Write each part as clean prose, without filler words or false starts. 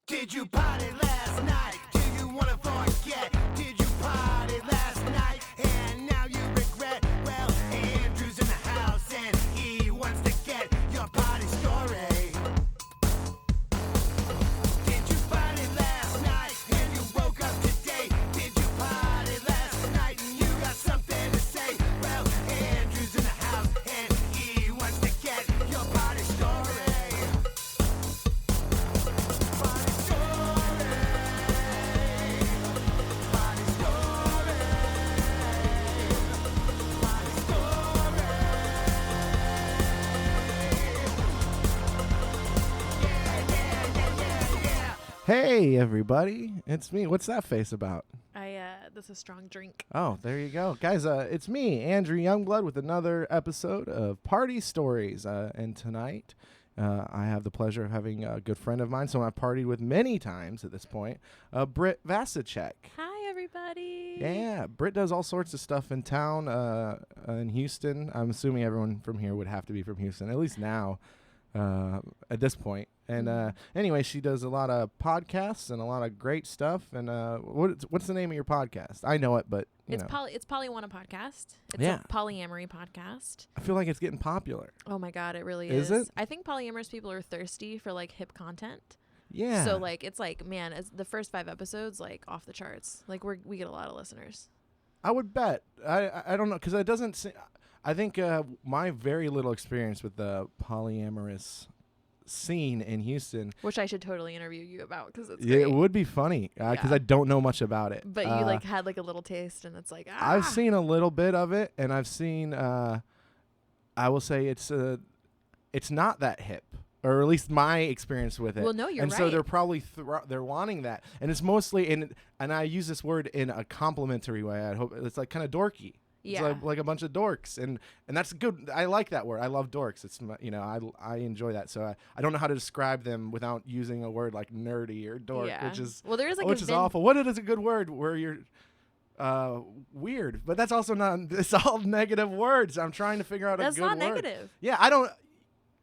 Did you party last night? Do you want to forget? Did you party last night and now you regret? Well, Andrew's in the house and he wants to get your party story. Did you party last night and you woke up today? Did you party last night and you got something to say? Well, Andrew's in the house and he wants to get your party story. Hey everybody, it's me. What's that face about? This is a strong drink. Oh, there you go. Guys, it's me, Andrew Youngblood, with another episode of Party Stories. And tonight, I have the pleasure of having a good friend of mine, someone I've partied with many times at this point, Britt Vasicek. Hi, everybody. Yeah, Britt does all sorts of stuff in town, in Houston. I'm assuming everyone from here would have to be from Houston, at least now, at this point. And anyway, she does a lot of podcasts and a lot of great stuff. And what's the name of your podcast? I know it, but It's Polyamory Podcast. It's Yeah. a polyamory podcast. I feel like it's getting popular. Oh my God, it really Is is. it? I think polyamorous people are thirsty for like hip content. Yeah. So like it's like, man, as the first 5 episodes like off the charts. Like we get a lot of listeners. I would bet. I don't know, because it doesn't. I think my very little experience with the polyamorous scene in Houston, Which I should totally interview you about because it's it great. would be funny because I don't know much about it. But you like had like a little taste and it's like, I've seen a little bit of it, and I've seen. I will say it's not that hip, or at least my experience with it. Well, no, you're and right. so they're probably they're wanting that, and it's mostly and I use this word in a complimentary way. I hope it's like kind of dorky. Yeah. It's like a bunch of dorks, and that's good. I like that word. I love dorks. It's I enjoy that. So I don't know how to describe them without using a word like nerdy or dork, Yeah. which is Well, there's like which is awful. What is a good word where you're weird? But that's also not. It's all negative words. I'm trying to figure out That's a good not word. negative. Yeah, I don't.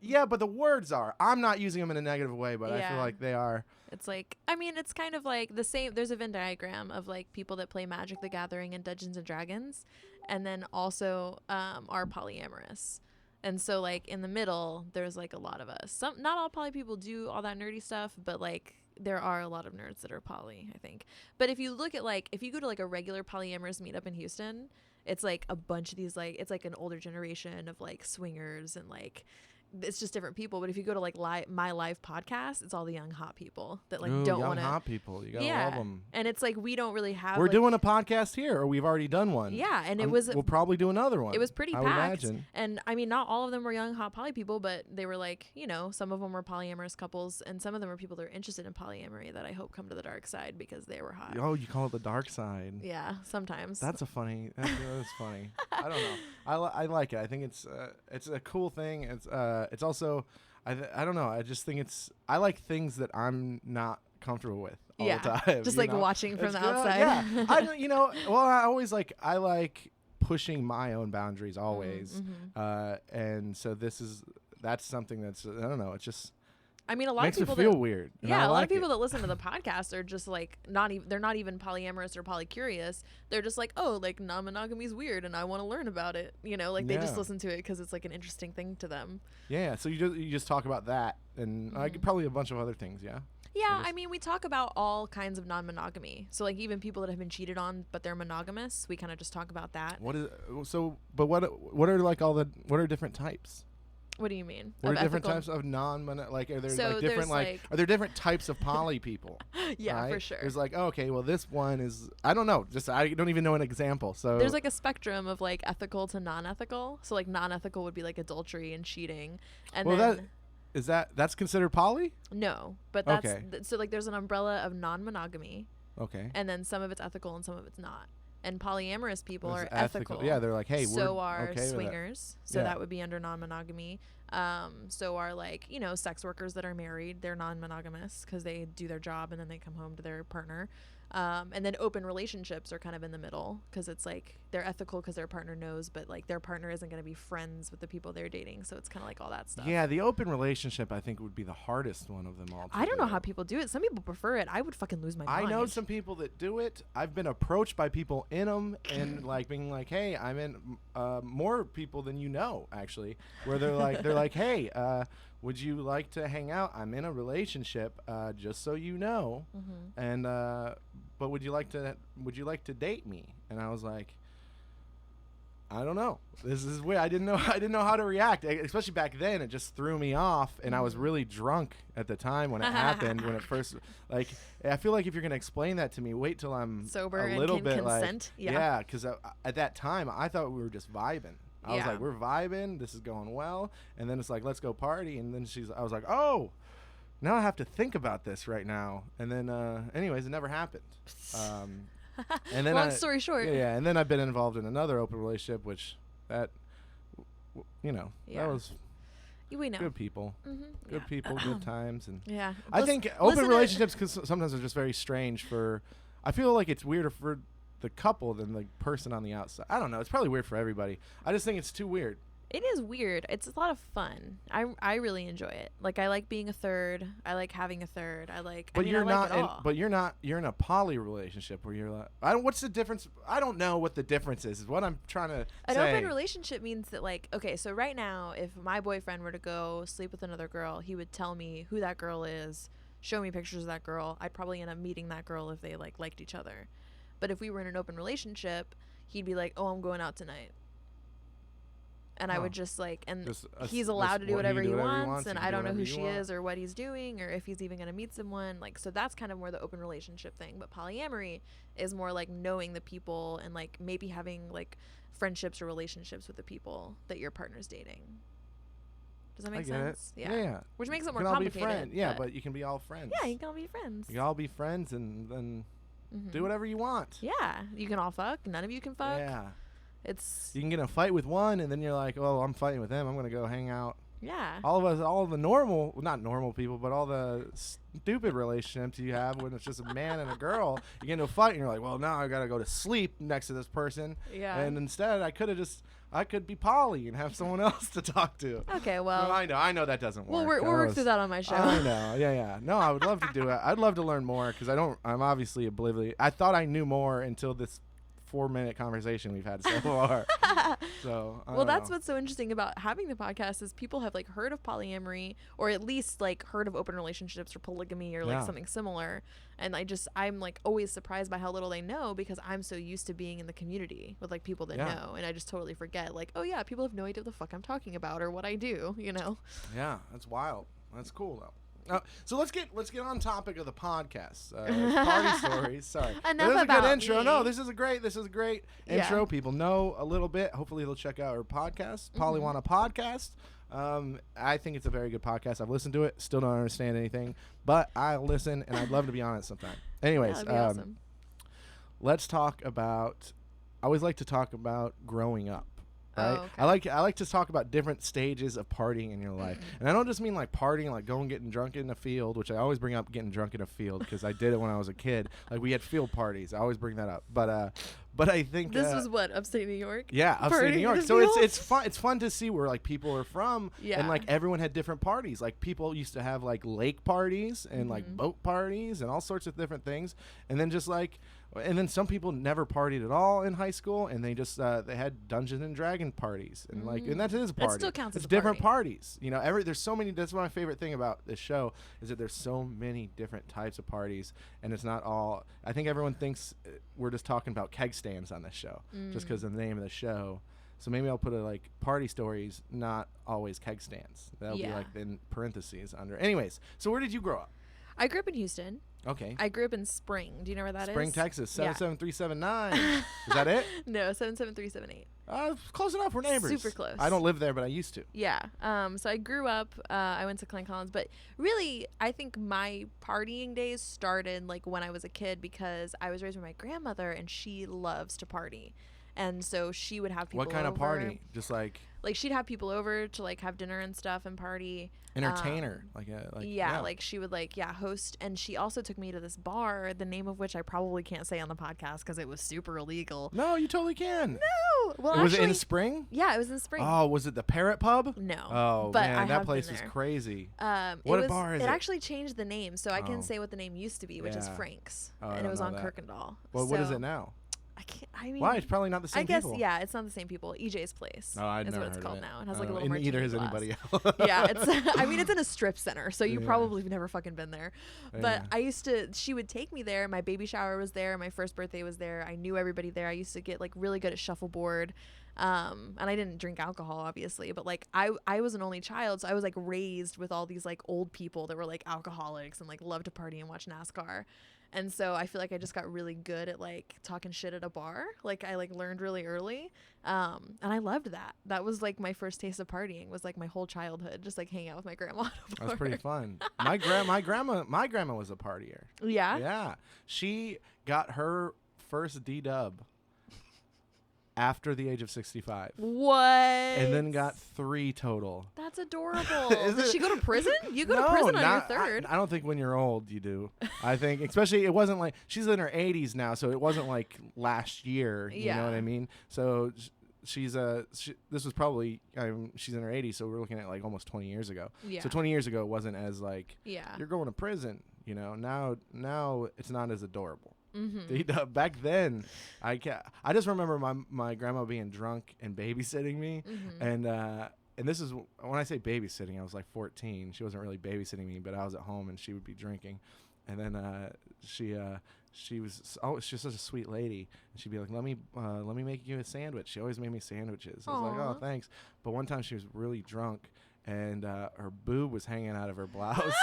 Yeah, but the words are. I'm not using them in a negative way, but I feel Yeah. like they are. It's like, I mean, it's kind of like the same. There's a Venn diagram of like people that play Magic the Gathering and Dungeons and Dragons, and then also are polyamorous. And so like in the middle, there's like a lot of us. Not all poly people do all that nerdy stuff, but like there are a lot of nerds that are poly, I think. But if you look at like, if you go to like a regular polyamorous meetup in Houston, it's like a bunch of these like, it's like an older generation of like swingers and like, it's just different people. But if you go to like my live podcast, it's all the young hot people that like Ooh, don't young want to. hot people. You gotta love them. And it's like we don't really have. We're like, doing a podcast here, or we've already done one. Yeah, and we'll probably do another one. It was pretty I packed. would imagine. And I mean, not all of them were young hot poly people, but they were like, some of them were polyamorous couples, and some of them were people that are interested in polyamory that I hope come to the dark side because they were hot. Oh, you call it the dark side. Yeah, sometimes. That's funny. That's funny. I don't know. I like it. I think it's a cool thing. It's also. I don't know. I just think I like things that I'm not comfortable with all the time. Just like watching from it's the good. outside. Yeah. I always I like pushing my own boundaries always. And so that's something that's, I don't know. It's just. I mean, a lot makes of people it feel weird. Yeah, a lot of people that listen to the podcast are just like they're not even polyamorous or polycurious. They're just like, oh, like non-monogamy is weird and I want to learn about it. They just listen to it because it's like an interesting thing to them. Yeah, so you just talk about that and probably a bunch of other things, yeah? Yeah, I mean, we talk about all kinds of non-monogamy. So like even people that have been cheated on but they're monogamous, we kind of just talk about that. What are different types? What do you mean? What are different types of are there different are there different types of poly people? Yeah, right? for sure. There's okay, well this one is, I don't know, I don't even know an example. So there's like a spectrum of like ethical to non-ethical. So like non-ethical would be like adultery and cheating. And that's considered poly? No, but that's so like there's an umbrella of non-monogamy. Okay. And then some of it's ethical and some of it's not. And polyamorous people are ethical. ethical. Yeah, they're like, hey, so we're are okay swingers. So that would be under non-monogamy. So are like, sex workers that are married. They're non-monogamous because they do their job and then they come home to their partner. And then open relationships are kind of in the middle because it's like they're ethical because their partner knows, but like their partner isn't going to be friends with the people they're dating. So it's kind of like all that stuff. Yeah, the open relationship I think would be the hardest one of them all. I don't know how people do it. Some people prefer it. I would fucking lose my mind. I know some people that do it. I've been approached by people in them and like being like, "Hey, I'm in more people than you know, actually." Where they're like, "Hey, would you like to hang out? I'm in a relationship, just so you know, and but would you like to date me?" And I was like, I don't know. This is weird. I didn't know how to react, especially back then. It just threw me off, and I was really drunk at the time when it happened. When it first, like, I feel like if you're gonna explain that to me, wait till I'm sober a little and can bit consent. like, yeah, because at that time I thought we were just vibing. I was like, we're vibing. This is going well, and then it's like, let's go party, and then I was like, oh, now I have to think about this right now, and then, anyways, it never happened. And then long story short. Yeah, and then I've been involved in another open relationship, which that was we know good people, good people, good times, and I think open relationships cause sometimes are just very strange I feel like it's weirder for the couple than the person on the outside. I don't know. It's probably weird for everybody. I just think it's too weird. It is weird. It's a lot of fun. I really enjoy it. Like, I like being a third. I like having a third. But you're in a poly relationship where you're like, what's the difference? I don't know what the difference is what I'm trying to say. An open relationship means that, like, okay, so right now, if my boyfriend were to go sleep with another girl, he would tell me who that girl is, show me pictures of that girl. I'd probably end up meeting that girl if they, like, liked each other. But if we were in an open relationship, he'd be like, oh, I'm going out tonight. And I would just like, and he's allowed to do whatever he wants, and I don't know who she is or what he's doing or if he's even going to meet someone. Like, so that's kind of more the open relationship thing. But polyamory is more like knowing the people and like maybe having like friendships or relationships with the people that your partner's dating. Does that make sense? Yeah. Which makes it more complicated. But you can be all friends. Yeah, you can all be friends. You can all be friends and then do whatever you want. Yeah, you can all fuck. None of you can fuck. Yeah. You can get in a fight with one, and then you're like, oh, I'm fighting with them. I'm going to go hang out. Yeah. All of the normal, not normal people, but all the stupid relationships you have when it's just a man and a girl, you get into a fight, and you're like, well, now I got to go to sleep next to this person. Yeah. And instead, I could be poly and have someone else to talk to. Okay, well. No, I know that doesn't work. We'll work through that on my show. I know. Yeah. No, I would love to do it. I'd love to learn more because I'm obviously oblivious. I thought I knew more until this 4-minute conversation we've had so far. So that's what's so interesting about having the podcast is people have like heard of polyamory or at least like heard of open relationships or polygamy or like something similar, and I'm like always surprised by how little they know because I'm so used to being in the community with like people that know, and I just totally forget like, oh yeah, people have no idea what the fuck I'm talking about or what I do, Yeah, that's wild. That's cool though. So let's get on topic of the podcast. Party stories. Sorry, enough this is about a good intro. me. No, this is a great intro. People know a little bit. Hopefully, they'll check out our podcast, Polyamory Podcast. I think it's a very good podcast. I've listened to it. Still don't understand anything, but I listen, and I'd love to be on it sometime. Anyways, that'd be awesome. Let's talk about. I always like to talk about growing up. Right? Oh, okay. I like to talk about different stages of partying in your life, and I don't just mean like partying, like going getting drunk in a field, which I always bring up getting drunk in a field because I did it when I was a kid. Like we had field parties. I always bring that up, but I think this was what, upstate New York. Yeah, upstate New York. So it's fun. It's fun to see where like people are from, and like everyone had different parties. Like people used to have like lake parties and like boat parties and all sorts of different things, and then just like. And then some people never partied at all in high school, and they just they had Dungeons and Dragon parties, and like, and that is a party. That still counts as a different party. Parties. There's so many. That's my favorite thing about this show is that there's so many different types of parties, and it's not all. I think everyone thinks we're just talking about keg stands on this show, just because of the name of the show. So maybe I'll put like party stories, not always keg stands. That'll be like in parentheses under. Anyways, so where did you grow up? I grew up in Houston. Okay. I grew up in Spring. Do you know where that is? Spring, Texas, 77379. Is that it? No, 77378. Close enough. We're neighbors. Super close. I don't live there, but I used to. Yeah. So I grew up. I went to Glen Collins, but really, I think my partying days started like when I was a kid because I was raised with my grandmother, and she loves to party. And so she would have people What kind over. of party? Just like She'd have people over to like have dinner and stuff and party. entertainer, Like she would host, and she also took me to this bar, the name of which I probably can't say on the podcast because it was super illegal. No, you totally can. No, well, Was actually, it in spring? Yeah, it was in spring. Oh, was it the Parrot Pub? No. Oh but man, I that have place been was there. crazy. What bar is it? it? It actually changed the name, so I Oh. can say what the name used to be, which is Yeah. Frank's, Oh, I and it don't was know on that. Kirkendall. Well, what is So it now? I can't. I mean, Why? It's probably not the same I guess people. yeah, it's not the same people. EJ's Place. Oh, I'd is never what it's heard called of it. now. It has like a little and martini neither has glass. anybody else. Yeah, it's. I mean, it's in a strip center, so you Yeah. probably have never fucking been there. But Yeah. I used to. She would take me there. My baby shower was there. My first birthday was there. I knew everybody there. I used to get like really good at shuffleboard. And I didn't drink alcohol, obviously, but like I was an only child, so I was like raised with all these like old people that were like alcoholics and like loved to party and watch NASCAR. And so I feel like I just got really good at like talking shit at a bar. Like I like learned really early. And I loved that. That was like my first taste of partying, was like my whole childhood, just like hanging out with my grandma. That was pretty fun. My grandma was a partier. Yeah. Yeah. She got her first D-dub after the age of 65. What? And then got 3 total. That's adorable. Is Did it? she go to prison? You go No, to prison on your not- third. I don't think when you're old you do. I think, especially, it wasn't like, she's in her 80s now, so it wasn't like last year. You know Yeah. what I mean? So she's this was probably, she's in her 80s, so we're looking at like almost 20 years ago. Yeah. So 20 years ago it wasn't as like, Yeah. you're going to prison. You know, now it's not as adorable. Mm-hmm. Back then, I just remember my grandma being drunk and babysitting me, Mm-hmm. and this is when I say babysitting, I was like 14. She wasn't really babysitting me, but I was at home and she would be drinking, and then she's such a sweet lady, and she'd be like, let me make you a sandwich. She always made me sandwiches. I was like, Aw. oh, thanks. But one time she was really drunk, and her boob was hanging out of her blouse.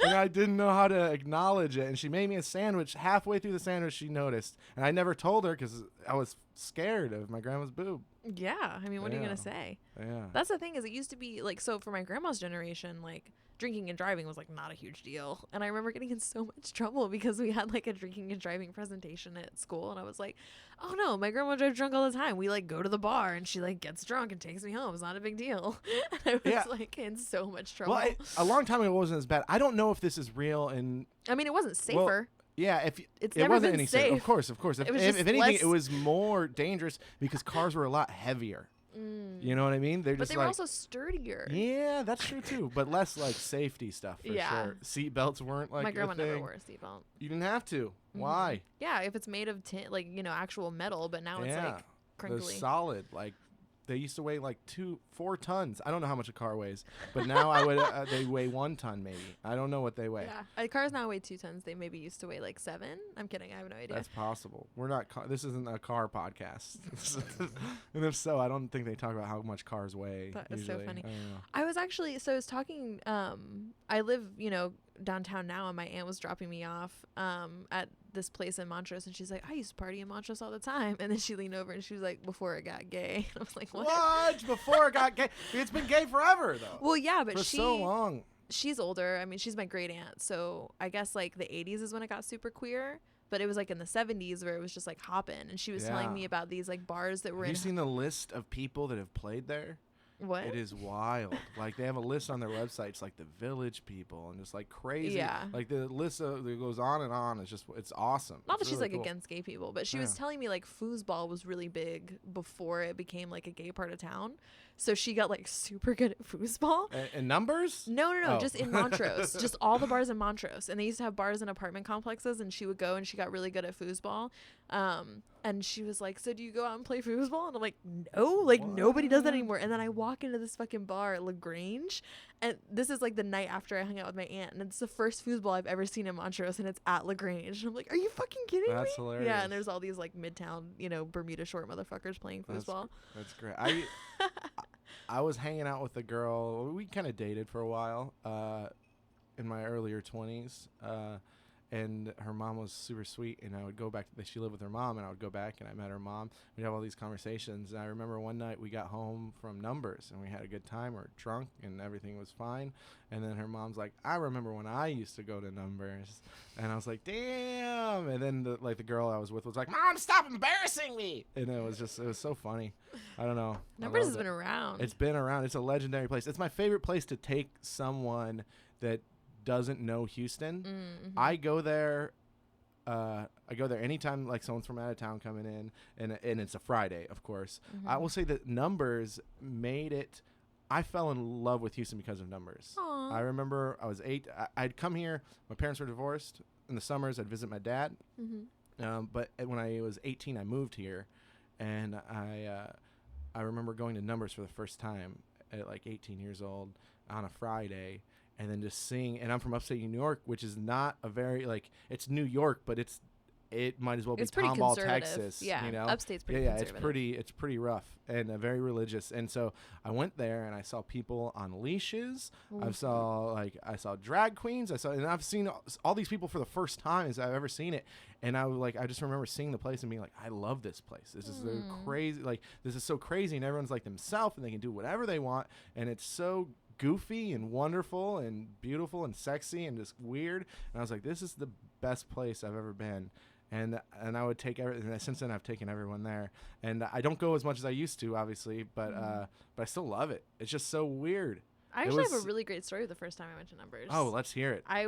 And I didn't know how to acknowledge it. And she made me a sandwich. Halfway through the sandwich, she noticed. And I never told her because I was scared of my grandma's boob. Yeah. I mean, what are you Yeah. going to say? Yeah. That's the thing, is it used to be like, so for my grandma's generation, like drinking and driving was like not a huge deal. And I remember getting in so much trouble because we had like a drinking and driving presentation at school. And I was like, oh no, my grandma drives drunk all the time. We like go to the bar and she like gets drunk and takes me home. It's not a big deal. And I was Yeah. like in so much trouble. Well, a long time ago it wasn't as bad. I don't know if this is real. And I mean, it wasn't safer. yeah, if It's it never wasn't been any safe. Of course. If It was if just anything, less- it was more dangerous because cars were a lot heavier. You know what I mean? They're But just they like, were also sturdier. yeah, that's true too. But less like safety stuff for Yeah. sure. Seat belts weren't like my a grandma never thing. wore a seatbelt. You didn't have to. Why? Yeah, if it's made of tin, like, you know, actual metal, but now it's like They're crinkly. solid. Like they used to weigh like 4 tons. I don't know how much a car weighs, but now I would they weigh 1 ton maybe. I don't know what they weigh. Yeah, cars now weigh 2 tons. They maybe used to weigh like 7. I'm kidding. I have no idea. That's possible. We're not. This isn't a car podcast. And if so, I don't think they talk about how much cars weigh. That is so usually. funny. I don't know. I was actually, so I was talking, I live, you know, downtown now, and my aunt was dropping me off at this place in Montrose, and she's like, I used to party in Montrose all the time. And then she leaned over and she was like, before it got gay. I was like, what? What? Before it got gay? It's been gay forever though. Well, yeah, but for so long. she's older. I mean, she's my great aunt. So I guess like the 80s is when it got super queer. But it was like in the 70s where it was just like hopping. And she was telling Yeah. me about these like bars that were Have in. you seen the list of people that have played there? What? It is wild. Like they have a list on their websites, like the Village people, and just like crazy. Yeah. Like the list that goes on and on. It's awesome. Not that It's she's really like cool. against gay people, but she was Yeah. telling me like foosball was really big before it became like a gay part of town. So she got like super good at foosball. And numbers? No, Oh. just in Montrose. Just all the bars in Montrose. And they used to have bars in apartment complexes, and she would go and she got really good at foosball. And she was like, so do you go out and play foosball? And I'm like, no, like nobody does that anymore. And then I walk into this fucking bar at LaGrange, and this is like the night after I hung out with my aunt, and it's the first foosball I've ever seen in Montrose, and it's at LaGrange. And I'm like, are you fucking kidding That's me? hilarious. Yeah, and there's all these like midtown, you know, Bermuda Short motherfuckers playing foosball. That's great. I was hanging out with a girl. We kind of dated for a while in my earlier 20s. and her mom was super sweet, and I would go back. She lived with her mom, and I would go back, and I met her mom. We'd have all these conversations, and I remember one night we got home from Numbers, and we had a good time. We were drunk, and everything was fine. And then her mom's like, I remember when I used to go to Numbers. And I was like, damn. And then the girl I was with was like, Mom, stop embarrassing me. And it was so funny. I don't know. Numbers has been around. It's been around. It's a legendary place. It's my favorite place to take someone that doesn't know Houston. Mm-hmm. I go there anytime like someone's from out of town coming in, and it's a Friday, of course. Mm-hmm. I will say that Numbers made it. I fell in love with Houston because of Numbers. Aww. I remember I was 8. I'd come here. My parents were divorced. In the summers, I'd visit my dad. Mm-hmm. But when I was 18, I moved here, and I remember going to Numbers for the first time at like 18 years old on a Friday. And then just seeing, and I'm from upstate New York, which is not a very, like, it's New York, but it might as well be Tomball, Texas. Yeah, you know? upstate's pretty conservative. It's pretty rough and very religious. And so I went there and I saw people on leashes. Ooh. I saw drag queens. And I've seen all these people for the first time as I've ever seen it. And I just remember seeing the place and being like, I love this place. This is crazy. Like, this is so crazy, and everyone's like themselves, and they can do whatever they want. And it's so goofy and wonderful and beautiful and sexy and just weird. And I was like, this is the best place I've ever been. And I would take and since then I've taken everyone there. And I don't go as much as I used to, obviously, but I still love it. It's just so weird. I actually have a really great story the first time I went to Numbers. Oh, let's hear it. I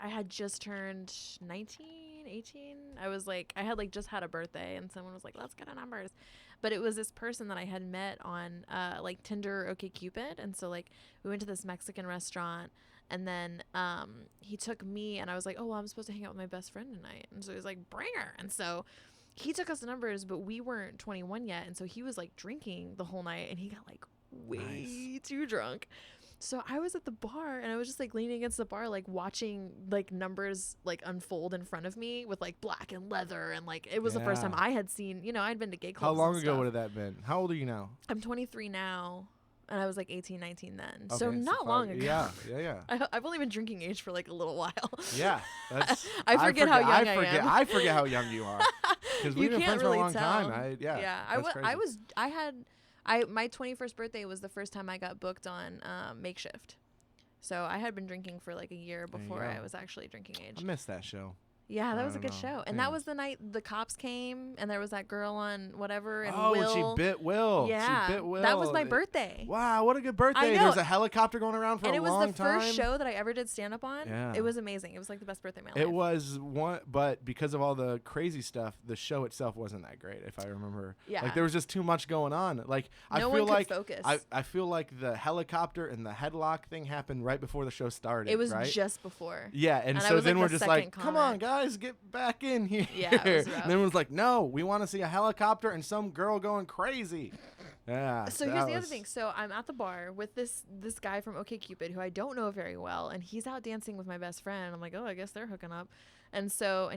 had just turned 19, 18. I had like just had a birthday, and someone was like, let's go to Numbers. But it was this person that I had met on like Tinder or OkCupid. And so like we went to this Mexican restaurant, and then he took me, and I was like, oh, well, I'm supposed to hang out with my best friend tonight. And so he was like, bring her. And so he took us to Numbers, but we weren't 21 yet. And so he was like drinking the whole night, and he got like way too drunk. So I was at the bar, and I was just like leaning against the bar, like watching like Numbers like unfold in front of me with like black and leather, and like it was the first time I had seen, I'd been to gay clubs. How long and ago stuff. would have that been? How old are you now? I'm 23 now, and I was like 18, 19 then. Okay, so not long ago. Yeah. I've only been drinking age for like a little while. Yeah, that's. I forget how young I am. I forget how young you are because we've been friends for a long time. My 21st birthday was the first time I got booked on Makeshift. So I had been drinking for like a year before I was actually drinking age. I missed that show. Yeah, that was a good show. And that was the night the cops came, and there was that girl on whatever. And Will. She bit Will. Yeah, she bit Will. That was my birthday. Wow, what a good birthday. I know. There's a helicopter going around for a long time. And it was the first show that I ever did stand-up on. Yeah. It was amazing. It was like the best birthday of my life. It was one, but because of all the crazy stuff, the show itself wasn't that great, if I remember. Yeah. Like, there was just too much going on. Like, I feel like focus. I feel like the helicopter and the headlock thing happened right before the show started. It was right? just before. Yeah, and so then we're just like, come on, guys, get back in here. Yeah, it was rough. And then it was like, no, we want to see a helicopter and some girl going crazy. Yeah. So here's the other thing. So I'm at the bar with this guy from OkCupid who I don't know very well, and he's out dancing with my best friend. I'm like, oh, I guess they're hooking up. And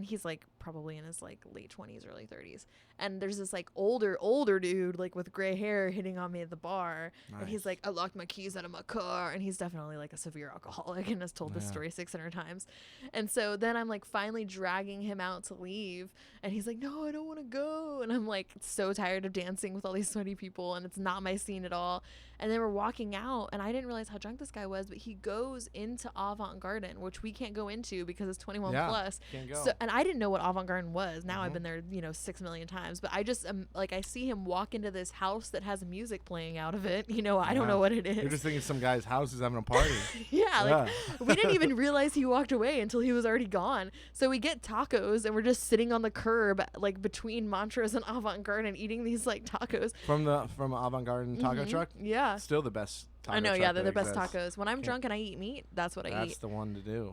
he's like probably in his like late 20s, early 30s. And there's this like older dude like with gray hair hitting on me at the bar. Nice. And he's like, I locked my keys out of my car. And he's definitely like a severe alcoholic and has told this story 600 times. And so then I'm like finally dragging him out to leave. And he's like, no, I don't want to go. And I'm like so tired of dancing with all these sweaty people, and it's not my scene at all. And then we're walking out, and I didn't realize how drunk this guy was, but he goes into Avant Garden, which we can't go into because it's 21 plus. Can't go. So, and I didn't know what Avant Garden was. Now I've been there, 6 million times. But I just I see him walk into this house that has music playing out of it. I don't know what it is. You're just thinking some guy's house is having a party. Yeah. We didn't even realize he walked away until he was already gone. So we get tacos, and we're just sitting on the curb, like between Montrose and Avant Garden, eating these like tacos from Avant Garden taco truck. Yeah. Still the best taco I know, truck they're the best exists. tacos. When I'm drunk and I eat meat, that's what I eat. That's the one to do.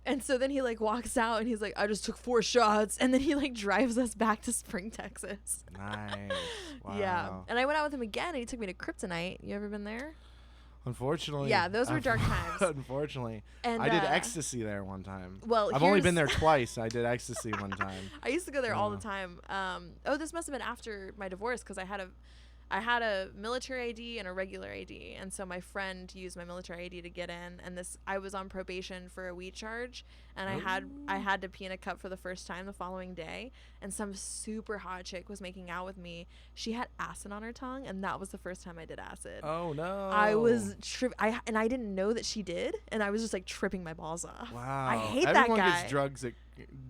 And so then he like walks out, and he's like, I just took 4 shots, and then he like drives us back to Spring, Texas. Nice. Wow. Yeah. And I went out with him again, and he took me to Kryptonite. You ever been there? Unfortunately. Yeah, those were dark times. Unfortunately. And I did ecstasy there one time. Well, I've only been there twice. I did ecstasy one time. I used to go there all the time. This must have been after my divorce, because I I had a military ID and a regular ID, and so my friend used my military ID to get in. And I was on probation for a weed charge, and I had to pee in a cup for the first time the following day. And some super hot chick was making out with me. She had acid on her tongue, and that was the first time I did acid. Oh no! I was and I didn't know that she did, and I was just like tripping my balls off. Wow! I hate Everyone that guy.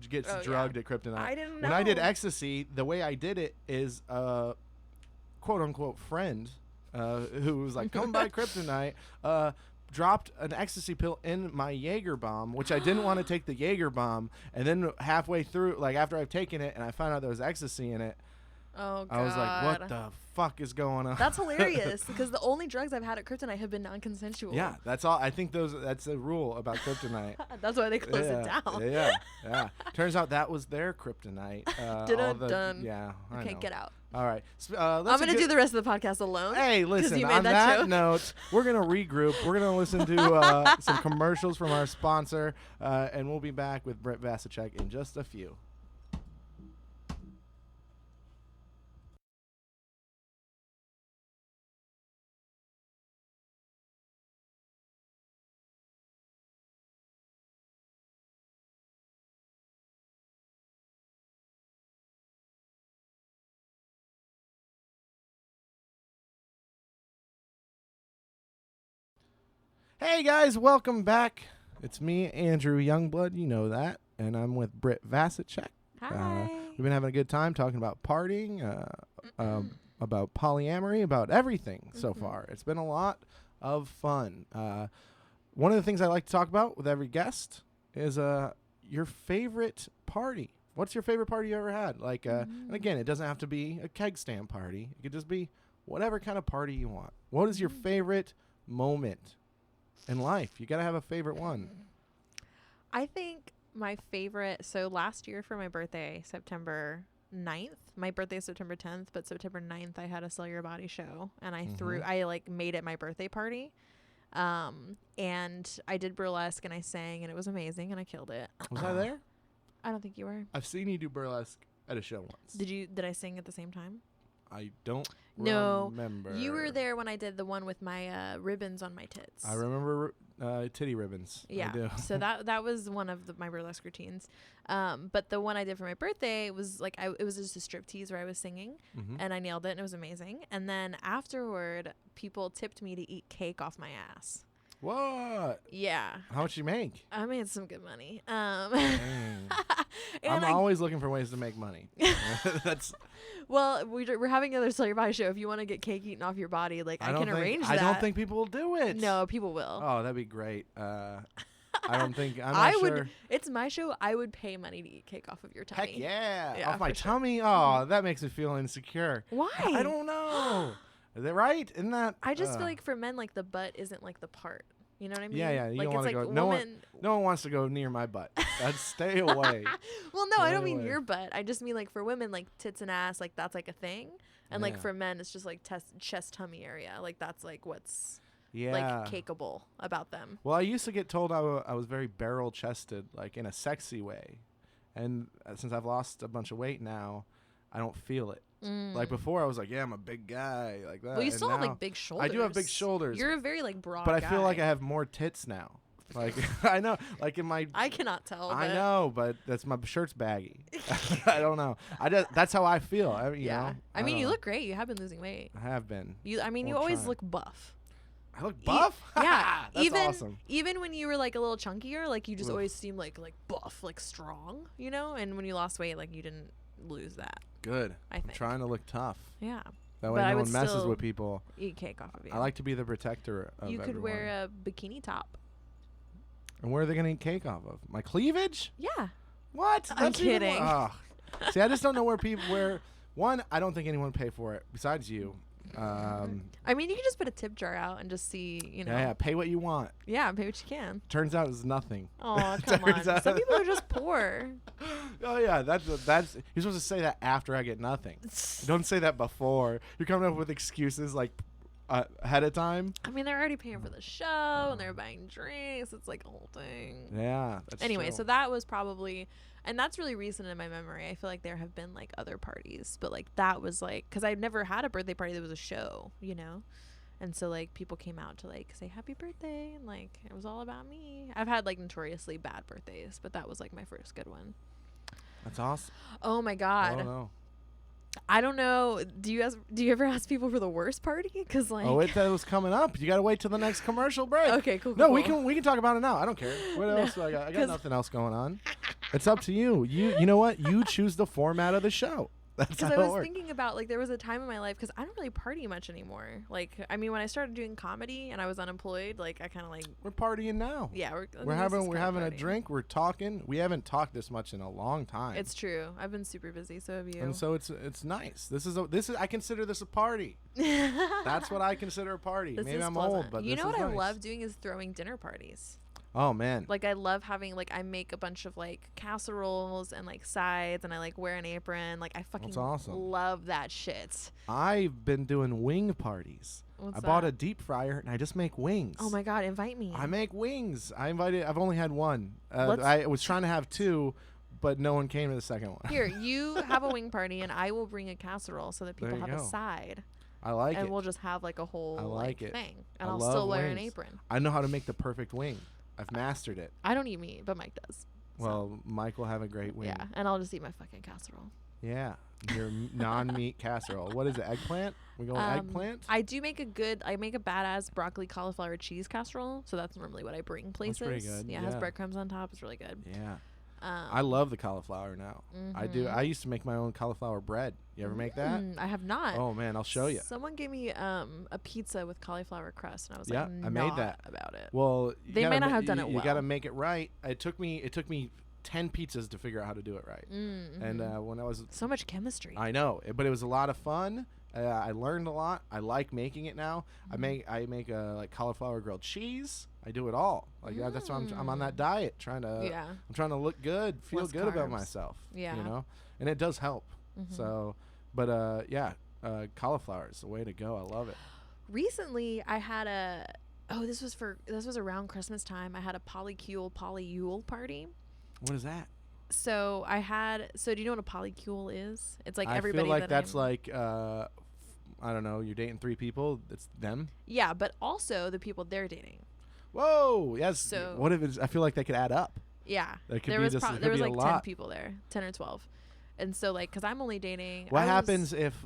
Gets drugged at Kryptonite. I didn't know. When I did ecstasy, the way I did it is quote unquote friend who was like, come by Kryptonite, dropped an ecstasy pill in my Jaeger bomb, which I didn't want to take the Jaeger bomb, and then halfway through, like after I've taken it and I found out there was ecstasy in it, oh god, I was like, what the fuck is going on? That's hilarious because the only drugs I've had at Kryptonite have been non-consensual. Yeah, that's all. I think that's the rule about Kryptonite. That's why they closed it down. Yeah. Turns out that was their Kryptonite. Done. Yeah, I Okay, know. get out. All right. I'm going to do the rest of the podcast alone. Hey, listen, you made on that that joke. note, we're going to regroup. We're going to listen to some commercials from our sponsor, and we'll be back with Britt Vasicek in just a few. Hey guys, welcome back. It's me, Andrew Youngblood. You know that, and I'm with Britt Vasicek. Hi. We've been having a good time talking about partying, about polyamory, about everything so far. It's been a lot of fun. One of the things I like to talk about with every guest is your favorite party. What's your favorite party you ever had? Like, and again, it doesn't have to be a keg stand party. It could just be whatever kind of party you want. What is your favorite moment in life? You got to have a favorite one. I think my favorite, so last year for my birthday, September 9th, my birthday is September 10th, but September 9th I had a Sell Your Body show, and I like made it my birthday party. And I did burlesque and I sang and it was amazing and I killed it. Was I there? I don't think you were. I've seen you do burlesque at a show once. Did I sing at the same time? I don't No, remember. you were there when I did the one with my ribbons on my tits. I remember titty ribbons. Yeah, I do. so that was one of my burlesque routines. But the one I did for my birthday was like it was just a striptease where I was singing, and I nailed it, and it was amazing. And then afterward, people tipped me to eat cake off my ass. What? Yeah. How much you make? I made some good money. I'm always looking for ways to make money. That's. Well, we're having another Sell Your Body show. If you want to get cake eaten off your body, like I can arrange that. I don't think people will do it. No, people will. Oh, that'd be great. I don't think. I'm not sure. It's my show. I would pay money to eat cake off of your tummy. Heck yeah. Yeah, Off my for sure. tummy? Oh, that makes me feel insecure. Why? I don't know. Is that right? Isn't that? I just feel like for men, like the butt isn't like the part. You know what I mean? Yeah. You like don't want to go. No one wants to go near my butt. I'd stay away. Well, no, I don't mean away. your butt. I just mean like for women, like tits and ass, like that's like a thing. And like for men, it's just like chest tummy area. Like that's like what's like cakeable about them. Well, I used to get told I was very barrel chested, like in a sexy way. And since I've lost a bunch of weight now, I don't feel it. Like before, I was like, yeah, I'm a big guy, like that. Well, you and still have now like big shoulders. I do have big shoulders. You're a very like broad but guy. I feel like I have more tits now. Like I know, like in my. I cannot tell. I know, but that's my shirt's baggy. I don't know. That's how I feel. You know? I mean, you look great. You have been losing weight. I have been. You always look buff. I look buff. Yeah, that's awesome. Even when you were like a little chunkier, like you just always seemed like buff, like strong, you know. And when you lost weight, like you didn't lose that. Good. I think. I'm trying to look tough. Yeah. That way no one messes with people. Eat cake off of you. I like to be the protector of You could everyone. wear a bikini top. And where are they going to eat cake off of? My cleavage? Yeah. What? I'm kidding. See, I just don't know where. One, I don't think anyone would pay for it besides you. I mean, you can just put a tip jar out and just see, you know. Yeah, pay what you want. Yeah, pay what you can. Turns out it's nothing. Oh, come on. Some people are just poor. Oh yeah, that's you're supposed to say that after I get nothing. Don't say that before. You're coming up with excuses like ahead of time. I mean, they're already paying for the show and they're buying drinks. It's like a whole thing. Yeah. That's Anyway, true. so that was probably, and that's really recent in my memory. I feel like there have been like other parties, but like that was like, because I've never had a birthday party that was a show, you know? And so like people came out to like say happy birthday and like it was all about me. I've had like notoriously bad birthdays, but that was like my first good one. That's awesome. Oh my God. Oh, no. I don't know. Do you ever ask people for the worst party? Because like, Oh, that was coming up. You got to wait till the next commercial break. okay, cool. No, cool. we can talk about it now. I don't care. What No, else do I got? I got 'cause- nothing else going on. It's up to you. You know what? You choose the format of the show. That's Because how I it was works. thinking about like there was a time in my life because I don't really party much anymore. Like I mean when I started doing comedy and I was unemployed, like I kind of like We're partying now. yeah We're this is having kinda a partying. drink. We're talking. We haven't talked this much in a long time. It's true. I've been super busy. So have you. And so it's nice. This is I consider this a party. That's what I consider a party. This Maybe is I'm pleasant. old, but you this know is what I nice. love doing is throwing dinner parties. Oh man. Like I love having like I make a bunch of like casseroles and like sides and I like wear an apron. Like I fucking That's awesome. love that shit. I've been doing wing parties. What's I bought that? a deep fryer and I just make wings. Oh my God, invite me. I make wings. I've only had one. Let's- I was trying to have two, but no one came to the second one. Here, you have a wing party and I will bring a casserole so that There people you have a go. side. I like And it. we'll just have like a whole I like it. thing. And I I'll love still wear an wings. apron. I know how to make the perfect wing. I've mastered it. I don't eat meat, but Mike does. Well, Mike will have a great wing. Yeah, and I'll just eat my fucking casserole. Yeah. Your non-meat casserole. What is it? Eggplant? We going eggplant? I make a badass broccoli cauliflower cheese casserole, so that's normally what I bring places. pretty good, Yeah, it has yeah. breadcrumbs on top. It's really good. Yeah. I love the cauliflower now. I do. I used to make my own cauliflower bread. You ever make that? I have not. Oh man, I'll show you. Someone gave me a pizza with cauliflower crust, and I was Yeah, like, I made not that. about it. Well, They may not have done it You well. got to make it right. It took me 10 pizzas to figure out how to do it right. And when I was So much chemistry. I know, but it was a lot of fun. I learned a lot. I like making it now. I make like cauliflower grilled cheese. I do it all. Like that's why I'm on that diet, trying to Yeah. I'm trying to look good, feel Less good about carbs. myself. Yeah. You know, and it does help. So, but cauliflower is the way to go. I love it. Recently, I had this was around Christmas time. I had a polycule party. What is that? So do you know what a polycule is? It's like I everybody feel like that that's I'm- like I don't know. You're dating 3 people. It's them. yeah, but also the people they're dating. Whoa. Yes. So- What if it's? I feel like that could add up. Yeah, That could there be was just. It could there was be like a 10 lot. people there, 10 or 12, and so like because I'm only dating. What happens if?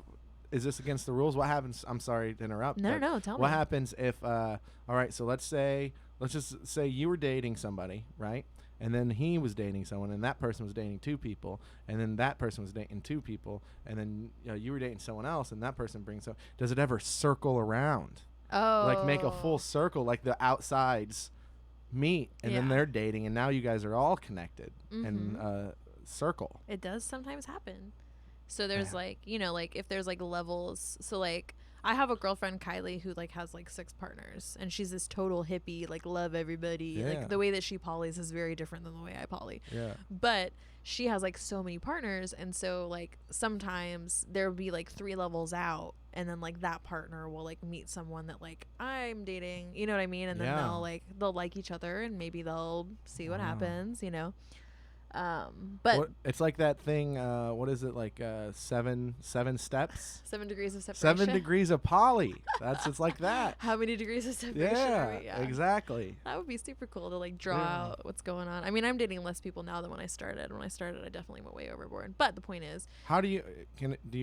Is this against the rules? What happens? I'm sorry to interrupt. No, but no, tell me. What happens if? All right. So let's just say you were dating somebody, right? And then he was dating someone, and that person was dating 2 people, and then that person was dating 2 people, and then you were dating someone else, and that person brings up. Does it ever circle around? Oh, Like make a full circle, like the outsides meet, and then Yeah. they're dating, and now you guys are all connected and circle. It does sometimes happen. So there's Yeah. like, like if there's like levels. So like I have a girlfriend, Kylie, who like has like 6 partners, and she's this total hippie, like love everybody. Yeah. Like the way that she polys is very different than the way I poly. Yeah. But she has like so many partners, and so like sometimes there'll be like 3 levels out, and then like that partner will like meet someone that like I'm dating, you know what I mean? And then Yeah. they'll like each other, and maybe they'll see what happens, but It's like that thing. What is it? Like 7 steps. 7 degrees of separation. 7 degrees of poly. It's like that. How many degrees of separation are we? Yeah, exactly. That would be super cool to like draw Yeah. out what's going on. I mean, I'm dating less people now than when I started. When I started, I definitely went way overboard. But the point is, How do you do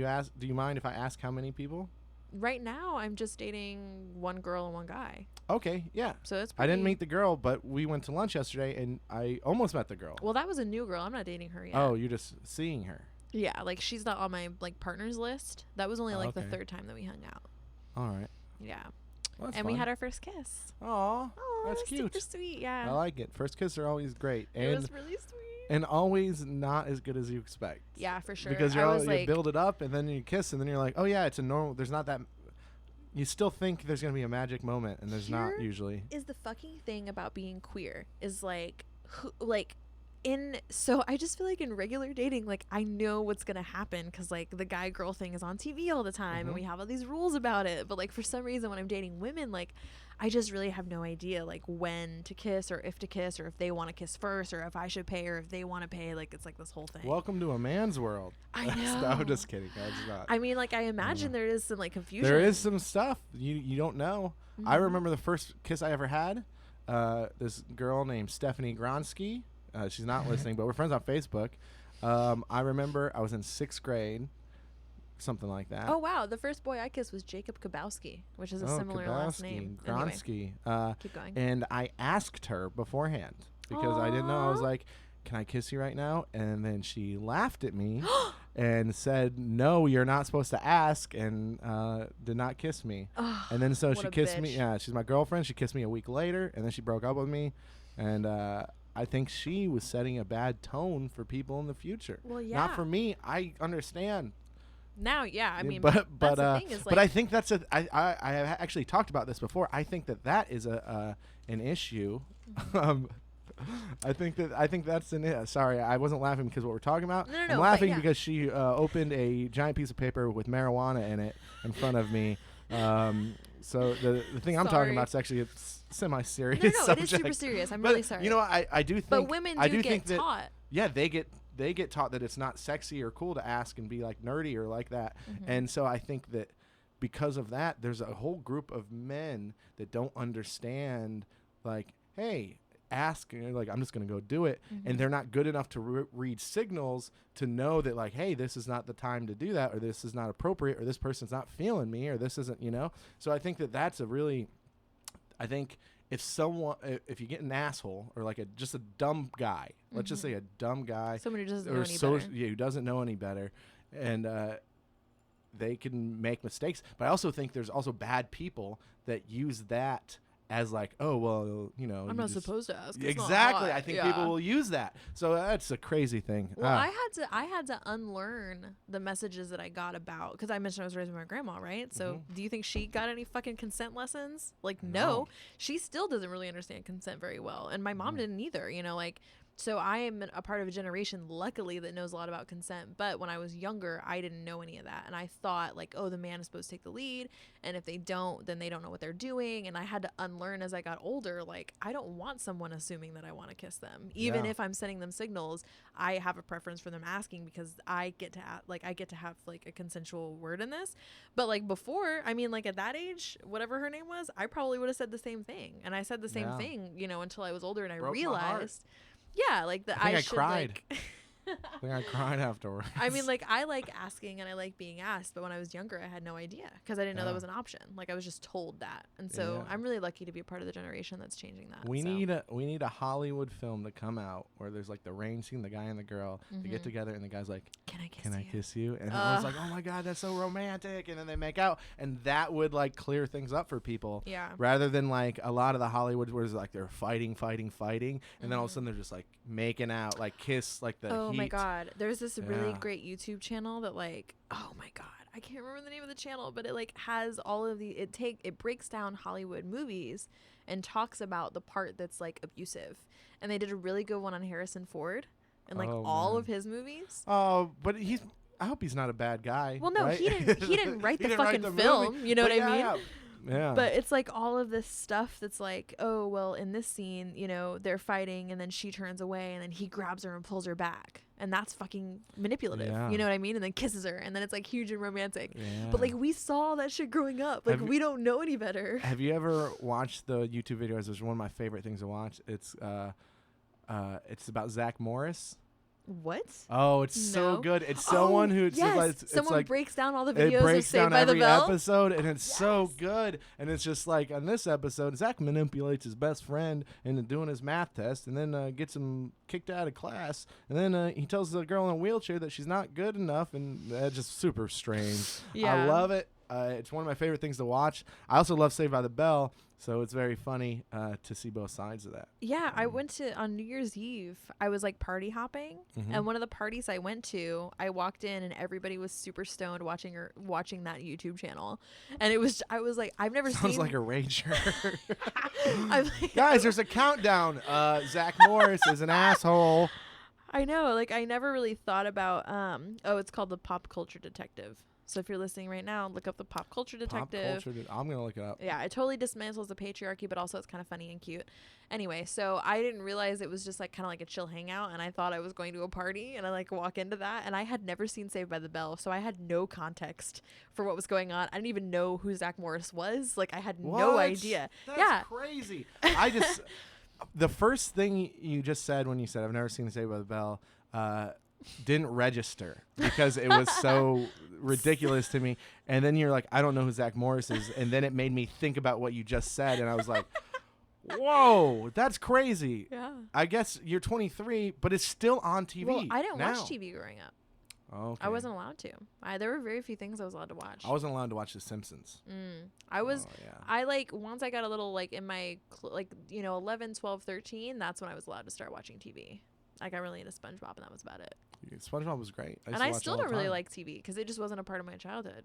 you mind if I ask how many people? right now I'm just dating 1 girl and 1 guy. Okay, yeah. So it's I didn't pretty- meet the girl, but we went to lunch yesterday, and I almost met the girl. Well, that was a new girl. I'm not dating her yet. Oh, you're just seeing her. Yeah, like she's not on my like partners list. That was only like the Okay. 3rd time that we hung out. All right. Yeah. Well, that's And we fun. had our first kiss. Aw, Oh, that's super cute. sweet. Yeah. I like it. First kiss are always great, it and was really sweet. and always not as good as you expect. Yeah, for sure. Because I was you like, build it up, and then you kiss, and then you're like, oh yeah, it's a normal. There's not that. You still think there's gonna be a magic moment, and there's not Here usually. is the fucking thing about being queer is like so I just feel like in regular dating, like I know what's gonna happen because like the guy girl thing is on TV all the time and we have all these rules about it. But like for some reason when I'm dating women, like I just really have no idea like when to kiss or if they want to kiss first or if I should pay or if they want to pay. Like it's like this whole thing. Welcome to a man's world. I know. No, I'm just kidding. That's not. I mean, like I imagine there is some like confusion. There is some stuff you don't know. I remember the first kiss I ever had. This girl named Stephanie Gronsky. She's not listening, but we're friends on Facebook. I remember I was in 6th grade. Something like that. Oh wow! The first boy I kissed was Jacob Kabowski, which is a similar last name. Gronsky. Anyway, keep going. And I asked her beforehand because I didn't know. I was like, "Can I kiss you right now?" And then she laughed at me and said, "No, you're not supposed to ask," and did not kiss me. And then so she kissed me. Yeah, she's my girlfriend. She kissed me a week later, and then she broke up with me. And I think she was setting a bad tone for people in the future. Well, yeah. Not for me. I understand. Now, yeah, I mean, but the thing is, like, but I think that's I have actually talked about this before. I think that is an issue. I think that's sorry, I wasn't laughing because what we're talking about. No, I'm laughing because she opened a giant piece of paper with marijuana in it in front of me. So the thing I'm talking about is actually a semi-serious subject. It is super serious. I'm really sorry. You know, I do think. But women do get taught. Yeah, they get taught that it's not sexy or cool to ask and be like nerdy or like that. And so I think that because of that, there's a whole group of men that don't understand, like, hey, ask, and like, I'm just going to go do it. And they're not good enough to read signals to know that, like, hey, this is not the time to do that, or this is not appropriate, or this person's not feeling me, or this isn't, So I think that that's I think if you get an asshole or like just a dumb guy, let's just say a dumb guy, someone who doesn't know any better. Yeah, who doesn't know any better, and they can make mistakes. But I also think there's also bad people that use that as like, oh, well, I'm not supposed to ask. Exactly. I think people will use that. So that's a crazy thing. Well, I had to unlearn the messages that I got about, because I mentioned I was raised by my grandma, right? So do you think she got any fucking consent lessons? Like, no. She still doesn't really understand consent very well. And my mom didn't either, So I am a part of a generation, luckily, that knows a lot about consent. But when I was younger, I didn't know any of that. And I thought, like, oh, the man is supposed to take the lead. And if they don't, then they don't know what they're doing. And I had to unlearn as I got older, like, I don't want someone assuming that I want to kiss them. Even if I'm sending them signals, I have a preference for them asking, because I get to have like a consensual word in this. But like before, I mean, like at that age, whatever her name was, I probably would have said the same thing. And I said the same thing, until I was older, and I realized. Yeah, like I cried. I think I cried afterwards. I mean, like, I like asking and I like being asked, but when I was younger, I had no idea because I didn't know that was an option. Like, I was just told that, and so I'm really lucky to be a part of the generation that's changing that. We need a Hollywood film to come out where there's like the rain scene, the guy and the girl they get together, and the guy's like, "Can I kiss you?" And everyone's like, "Oh my god, that's so romantic!" And then they make out, and that would like clear things up for people. Yeah. Rather than like a lot of the Hollywood where it's like they're fighting, and then all of a sudden they're just like making out, like kiss, like the heat. Oh my god, there's this really great YouTube channel that like, oh my god, I can't remember the name of the channel, but it like has all of the it breaks down Hollywood movies and talks about the part that's like abusive, and they did a really good one on Harrison Ford and like all of his movies. Oh, but I hope he's not a bad guy. Well, no, right? he didn't write the fucking film. You know what I mean? Yeah. But it's like all of this stuff that's like, oh, well, in this scene, they're fighting and then she turns away and then he grabs her and pulls her back. And that's fucking manipulative. Yeah. You know what I mean? And then kisses her. And then it's like huge and romantic. Yeah. But like we saw that shit growing up. Like we don't know any better. Have you ever watched the YouTube videos? It's one of my favorite things to watch. It's about Zach Morris. What? Oh, it's so good. It's someone who someone like, breaks down all the videos. It breaks of Saved down by every the Bell. episode, and it's so good. And it's just like on this episode, Zach manipulates his best friend into doing his math test, and then gets him kicked out of class. And then he tells the girl in a wheelchair that she's not good enough, and that's just super strange. Yeah. I love it. It's one of my favorite things to watch. I also love Saved by the Bell, so it's very funny to see both sides of that. Yeah, I went on New Year's Eve. I was like party hopping, and one of the parties I went to, I walked in and everybody was super stoned watching that YouTube channel, and I was like, I've never Sounds seen. like a rager. Like, Guys, there's a countdown. Zach Morris is an asshole. I know. Like, I never really thought about, it's called The Pop Culture Detective. So if you're listening right now, look up The Pop Culture Detective. I'm going to look it up. Yeah, it totally dismantles the patriarchy, but also it's kind of funny and cute. Anyway, so I didn't realize it was just like kind of like a chill hangout, and I thought I was going to a party, and I like walk into that, and I had never seen Saved by the Bell, so I had no context for what was going on. I didn't even know who Zach Morris was. Like, I had no idea. That's crazy. I just the first thing you just said when you said I've never seen Saved by the Bell didn't register because it was so ridiculous to me. And then you're like, I don't know who Zach Morris is, and then it made me think about what you just said, and I was like, whoa, that's crazy. Yeah. I guess you're 23, but it's still on TV. Well, I didn't now. watch TV growing up. Okay. I wasn't allowed to. There were very few things I was allowed to watch. I wasn't allowed to watch The Simpsons. I was. Oh, yeah. I like once I got a little like in my 11, 12, 13. That's when I was allowed to start watching TV. I got really into SpongeBob, and that was about it. SpongeBob was great. I still don't really like TV because it just wasn't a part of my childhood.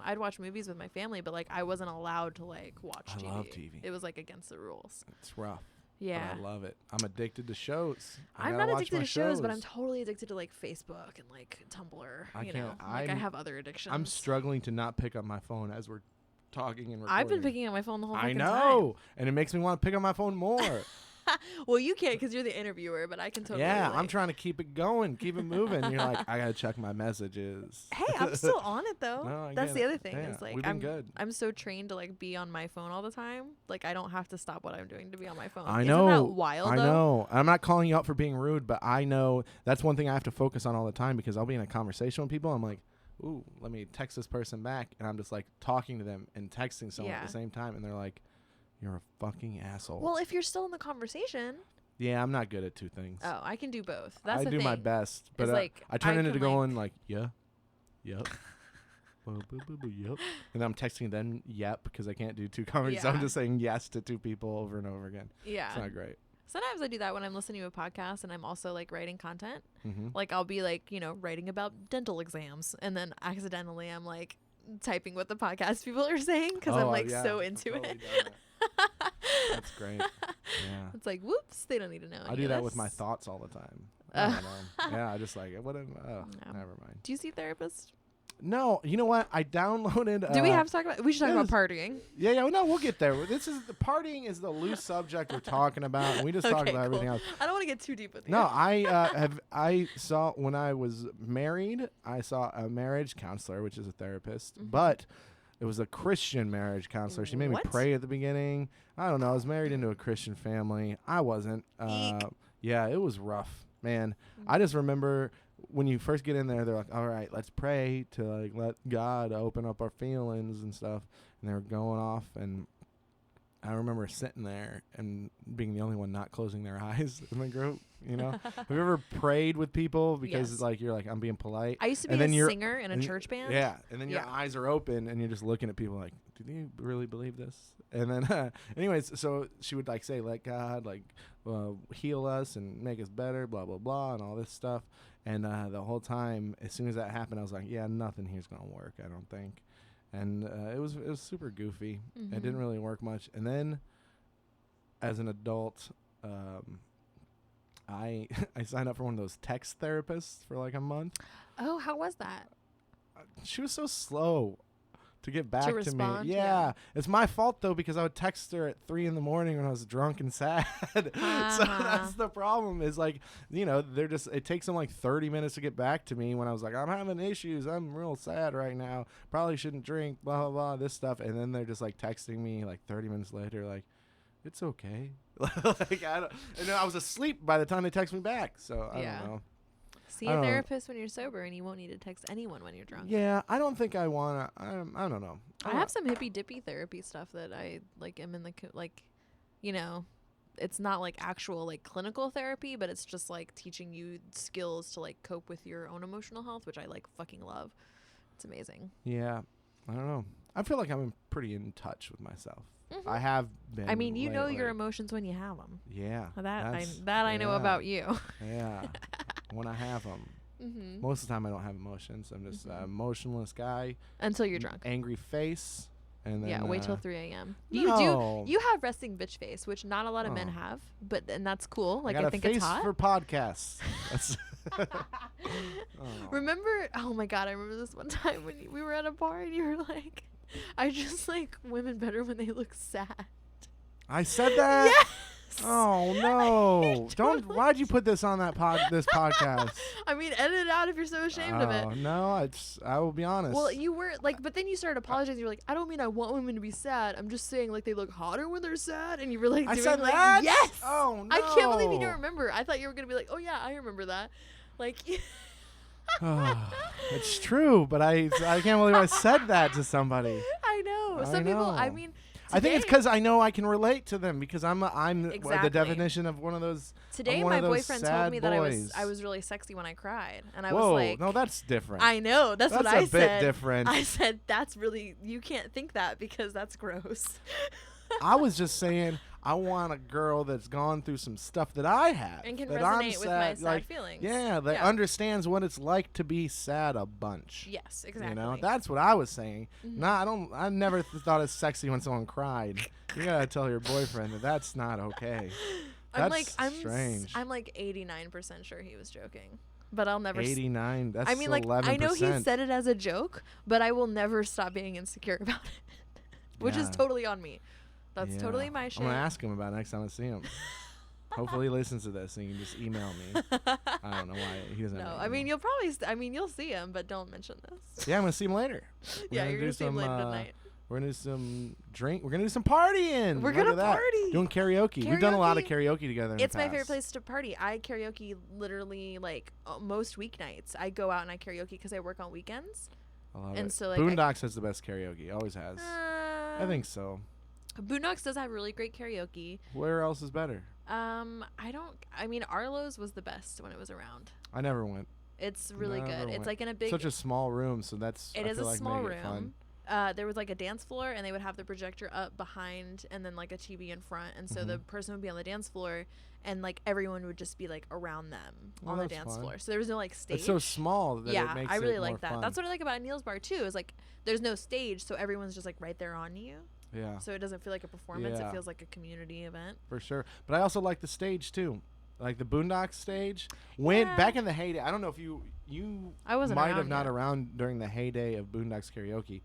I'd watch movies with my family, but like I wasn't allowed to like watch TV. I love TV. It was like against the rules. It's rough. Yeah. But I love it. I'm addicted to shows. I'm not addicted to shows, but I'm totally addicted to like Facebook and like Tumblr. I have other addictions. I'm struggling to not pick up my phone as we're talking and recording. I've been picking up my phone the whole fucking time. I know, and it makes me want to pick up my phone more. Well, you can't because you're the interviewer, but I can totally relate. I'm trying to keep it going, keep it moving. You're like, I gotta check my messages. Hey, I'm still on it though. No, that's the other thing. Yeah, Is like we've been good. I'm so trained to like be on my phone all the time. Like I don't have to stop what I'm doing to be on my phone. I know. Isn't that wild? I know. I'm not calling you out for being rude, but I know that's one thing I have to focus on all the time because I'll be in a conversation with people. I'm like, ooh, let me text this person back, and I'm just like talking to them and texting someone at the same time, and they're like, you're a fucking asshole. Well, if you're still in the conversation. Yeah, I'm not good at two things. Oh, I can do both. That's the thing. I do my best, but like, I turn into going like, yeah, yep, yep, and I'm texting them yep because I can't do two conversations. So I'm just saying yes to two people over and over again. Yeah, it's not great. Sometimes I do that when I'm listening to a podcast and I'm also like writing content. Mm-hmm. Like I'll be like, writing about dental exams, and then accidentally I'm like typing what the podcast people are saying because I'm like so into it. That's great. Yeah. It's like, whoops, they don't need to know. I do that with my thoughts all the time. I don't know. Yeah, I just like, what am, never mind. Do you see therapists? No, you know what? I downloaded. Do we have to talk about? We should talk about partying. Yeah. No, we'll get there. The partying is the loose subject we're talking about, and we just talk about everything else. I don't want to get too deep with you. No, I saw when I was married. I saw a marriage counselor, which is a therapist, but it was a Christian marriage counselor. She made me pray at the beginning. I don't know. I was married into a Christian family. I wasn't. Yeah, it was rough, man. I just remember when you first get in there, they're like, all right, let's pray to like let God open up our feelings and stuff. And they were going off, and I remember sitting there and being the only one not closing their eyes in the group. Have you ever prayed with people because like you're like, I'm being polite? I used to be a singer in a church band. Yeah, and then your eyes are open and you're just looking at people like, do you really believe this? And then, anyways, so she would like say, let God like heal us and make us better, blah blah blah, and all this stuff. And the whole time, as soon as that happened, I was like, yeah, nothing here's gonna work, I don't think. And it was super goofy. It didn't really work much. And then, as an adult, I signed up for one of those text therapists for like a month. Oh, how was that? She was so slow to get back to me. Yeah. It's my fault though because I would text her at 3 a.m. when I was drunk and sad. So that's the problem. Is like, they're just. It takes them like 30 minutes to get back to me when I was like, I'm having issues. I'm real sad right now. Probably shouldn't drink. Blah blah blah. This stuff, and then they're just like texting me like 30 minutes later, like, it's okay. Like I was asleep by the time they text me back. So I don't know. See a therapist when you're sober, and you won't need to text anyone when you're drunk. Yeah, I don't think I want to. I don't know. I have some hippy dippy therapy stuff that I like. Am in the it's not like actual like clinical therapy, but it's just like teaching you skills to like cope with your own emotional health, which I like fucking love. It's amazing. Yeah, I don't know. I feel like I'm pretty in touch with myself. I have been. I mean, you know your emotions when you have them. Yeah. I know about you. Yeah. When I have them. Most of the time I don't have emotions. I'm just an emotionless guy. Until you're drunk. Angry face. And then, yeah, wait till 3 a.m. No. You have resting bitch face, which not a lot of men have, and that's cool. Like, I got think a face it's hot. for podcasts. That's Remember? Oh my god, I remember this one time when we were at a bar and you were like, "I just like women better when they look sad." I said that. Yes. Oh no! Don't. Why'd you put this on this podcast? I mean, edit it out if you're so ashamed of it. No, I will be honest. Well, you were like, but then you started apologizing. You're like, I don't mean I want women to be sad. I'm just saying like they look hotter when they're sad. And you were like, I doing, said like, that. yes. Oh no! I can't believe you don't remember. I thought you were gonna be like, oh yeah, I remember that. Like. It's true, but I can't believe I said that to somebody. I know. Some people. I mean. I think it's because I know I can relate to them because I'm Exactly. the definition of one of those. Today, my boyfriend told me that I was really sexy when I cried, and I was like, no, that's different. I know. That's what I said. That's a bit different. I said that's really you can't think that because that's gross. I was just saying I want a girl that's gone through some stuff that I have And can that resonate with my sad feelings. Yeah, that understands what it's like to be sad a bunch. Yes, exactly. You know, that's what I was saying. Mm-hmm. I never thought it's sexy when someone cried. You gotta tell your boyfriend that that's not okay. That's strange. I'm like 89% sure he was joking, but I'll never. 89. That's I mean, like 11%. I know he said it as a joke, but I will never stop being insecure about it, which is totally on me. That's totally my shit. I'm gonna ask him about it next time I see him. Hopefully he listens to this and he can just email me. I don't know why he doesn't. No, I mean you'll probably. You'll see him, but don't mention this. Yeah, I'm gonna see him later. You're gonna see him later tonight. We're gonna do some drink. We're gonna do some partying. We're gonna party. Doing karaoke. We've done a lot of karaoke together. It's my favorite place to party. I karaoke literally like most weeknights. I go out and I karaoke because I work on weekends. I love and it. so like Boondocks has the best karaoke. Always has. I think so. Boondocks does have really great karaoke. Where else is better? I mean, Arlo's was the best when it was around. I never went. It's really good. It's like in a big. Such a small room, so that's. It is a small room. Fun. There was like a dance floor, and they would have the projector up behind, and then like a TV in front, and so the person would be on the dance floor, and like everyone would just be like around them on the dance floor. So there was no like stage. It's so small that it makes I really it like more that. fun. That's what I like about Neil's Bar too. Is like there's no stage, so everyone's just like right there on you. Yeah. So it doesn't feel like a performance. It feels like a community event. For sure. But I also like the stage too. Like the Boondocks stage. Back in the heyday, I don't know if you I wasn't might around have not yet. around during the heyday of Boondocks karaoke,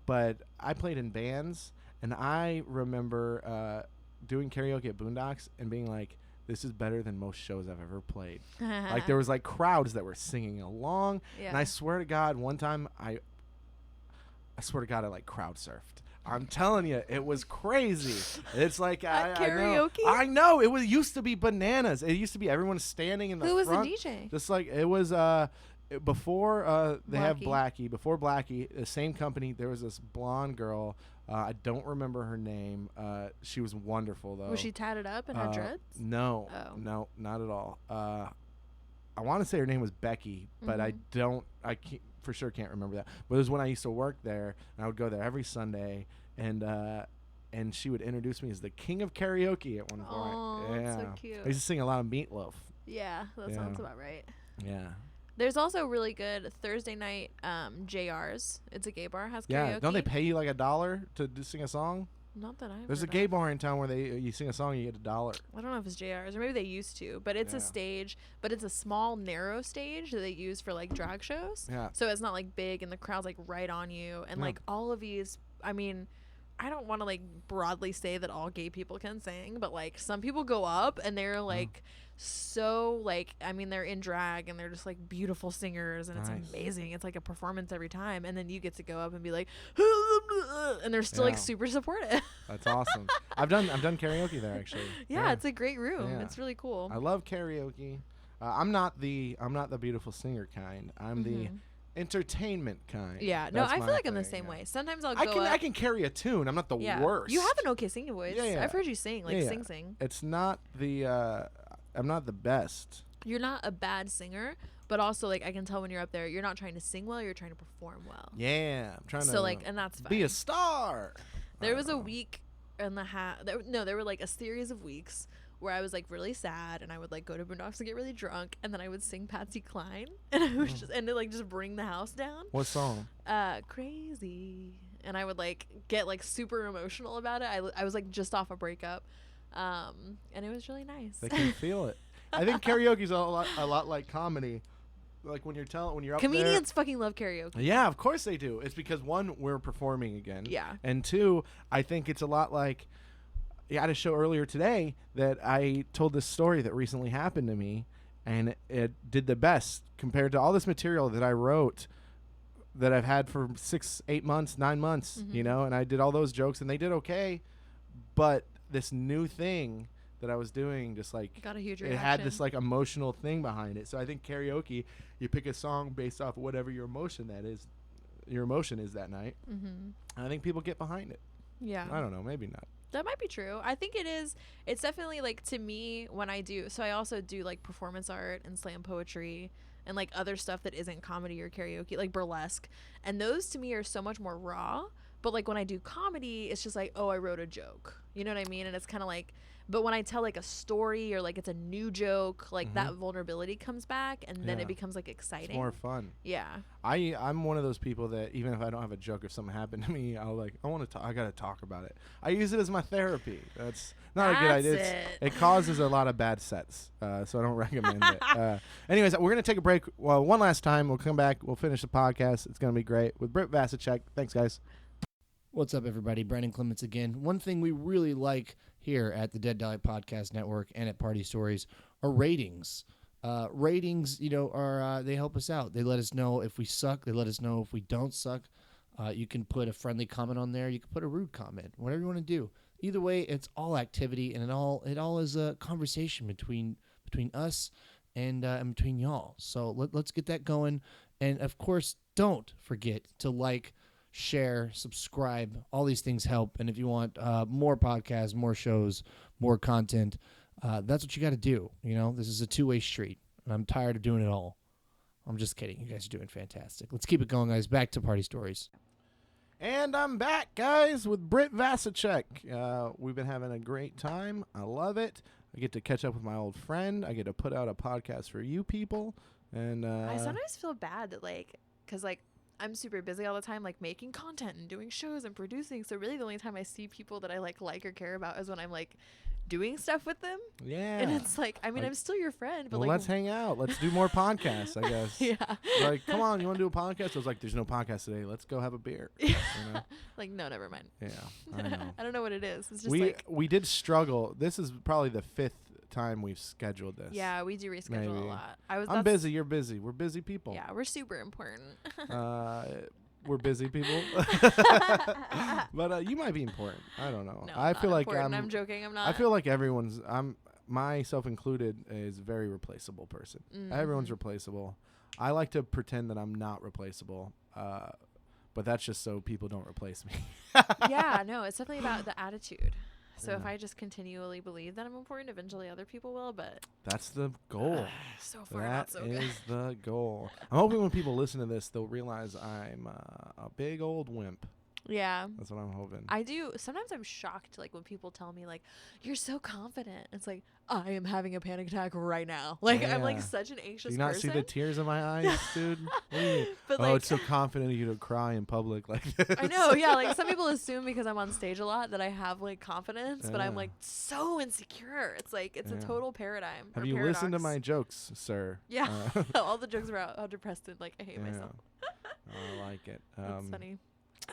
but I played in bands and I remember doing karaoke at Boondocks and being like, this is better than most shows I've ever played. Like there was like crowds that were singing along. Yeah. And I swear to God, one time I like crowd surfed. I'm telling you, it was crazy. It's like karaoke? I know. It used to be bananas. It used to be everyone standing in the front. Who was the DJ? Just like it was before they have Blackie. Before Blackie, the same company. There was this blonde girl. I don't remember her name. She was wonderful though. Was she tatted up and had dreads? No, Oh. no, not at all. I want to say her name was Becky, but I can't, for sure can't remember that. But it was when I used to work there, and I would go there every Sunday, and she would introduce me as the king of karaoke at one point. Oh, Yeah, that's so cute. I used to sing a lot of Meatloaf. Yeah, that sounds about right. Yeah. There's also really good Thursday night JR's. It's a gay bar, has karaoke. Yeah, don't they pay you like $1 to sing a song? Not that I've There's a heard gay of. bar in town where you sing a song and you get $1. I don't know if it's JR's or maybe they used to, but it's a stage, but it's a small, narrow stage that they use for like drag shows. Yeah. So it's not like big and the crowd's like right on you. And like all of these, I mean, I don't want to like broadly say that all gay people can sing, but like some people go up and they're like so like, I mean, they're in drag and they're just like beautiful singers and it's amazing. It's like a performance every time. And then you get to go up and be like, and they're still like super supportive. That's awesome. I've done karaoke there actually. Yeah, it's a great room. Yeah. It's really cool. I love karaoke. I'm not the beautiful singer kind. I'm the entertainment kind. Yeah, no, That's I feel my like I'm the thing, same yeah. way. Sometimes I'll go I can carry a tune. I'm not the worst. You have an okay singing voice. Yeah. I've heard you sing, like sing. It's not the I'm not the best. You're not a bad singer, but also like I can tell when you're up there, you're not trying to sing well, you're trying to perform well. Yeah, I'm trying to. So like, and that's fine. Be a star. There was a week and a half. There were like a series of weeks where I was like really sad, and I would like go to Boondocks and get really drunk, and then I would sing Patsy Cline, and I would just bring the house down. What song? Crazy. and I would like get like super emotional about it. I was like just off a breakup, and it was really nice. They can feel it. I think karaoke's a lot like comedy. Like when you're up Comedians fucking love karaoke. there. Yeah, of course they do. It's because one, we're performing again. Yeah. And two, I think it's a lot like, I had a show earlier today that I told this story that recently happened to me, and it did the best compared to all this material that I wrote that I've had for 6, 8 months, 9 months, you know, and I did all those jokes and they did okay, but this new thing that I was doing just like Got a huge it had this like emotional thing behind it. So I think karaoke, you pick a song based off of whatever your emotion is that night. And I think people get behind it. Yeah. I don't know, maybe not. That might be true. I think it is. It's definitely like, to me, when I do, so I also do like performance art and slam poetry and like other stuff that isn't comedy or karaoke, like burlesque. And those to me are so much more raw. But like when I do comedy, it's just like, oh, I wrote a joke. You know what I mean? And it's kind of like, but when I tell like a story or like it's a new joke, like that vulnerability comes back, and then it becomes like exciting. It's more fun. Yeah. I'm one of those people that even if I don't have a joke, if something happened to me, I gotta talk about it. I use it as my therapy. That's not a good idea. It causes a lot of bad sets, so I don't recommend it. Anyways, we're gonna take a break. Well, one last time. We'll come back. We'll finish the podcast. It's gonna be great with Britt Vasicek. Thanks, guys. What's up, everybody? Brandon Clements again. One thing we really like here at the Dead Dolly Podcast Network and at Party Stories are ratings. Ratings, are they help us out. They let us know if we suck. They let us know if we don't suck. You can put a friendly comment on there. You can put a rude comment. Whatever you want to do. Either way, it's all activity, and it all is a conversation between us and between y'all. So let's get that going. And of course, don't forget to like, share, subscribe. All these things help. And if you want more podcasts, more shows, more content, that's what you got to do. This is a two-way street, and I'm tired of doing it all. I'm just kidding. You guys are doing fantastic. Let's keep it going, guys. Back to Party Stories. And I'm back, guys, with Britt Vasicek. We've been having a great time. I love it. I get to catch up with my old friend. I get to put out a podcast for you people. And I sometimes feel bad that because I'm super busy all the time, like making content and doing shows and producing. So really the only time I see people that I like or care about is when I'm like doing stuff with them. Yeah. And it's like, I mean, I'm still your friend, but well, let's hang out. Let's do more podcasts, I guess. Yeah. Like, come on, you want to do a podcast? I was like, there's no podcast today. Let's go have a beer. Like, no, never mind. Yeah, I know. I don't know what it is. It's just we did struggle. This is probably the 5th time we've scheduled this. Yeah, we do reschedule a lot. I'm busy. You're busy. We're busy people. Yeah, we're super important. We're busy people. But you might be important. I don't know. No, I feel like I'm joking. I'm not. I feel like everyone's. Myself included, is a very replaceable person. Everyone's replaceable. I like to pretend that I'm not replaceable. But that's just so people don't replace me. Yeah, no, it's definitely about the attitude. So if I just continually believe that I'm important, eventually other people will, but... That's the goal. So far, not so good. That is the goal. I'm hoping when people listen to this, they'll realize I'm a big old wimp. Yeah. That's what I'm hoping. I do. Sometimes I'm shocked, when people tell me, you're so confident. It's like, I am having a panic attack right now. I'm, such an anxious person. Do you not see the tears in my eyes, dude? But it's so confident of you to cry in public like this. I know, yeah. Some people assume because I'm on stage a lot that I have, confidence, but I'm, so insecure. It's it's a total paradigm. Have you listened to my jokes, sir? Yeah. All the jokes about how depressed and, I hate myself. I like it. That's funny.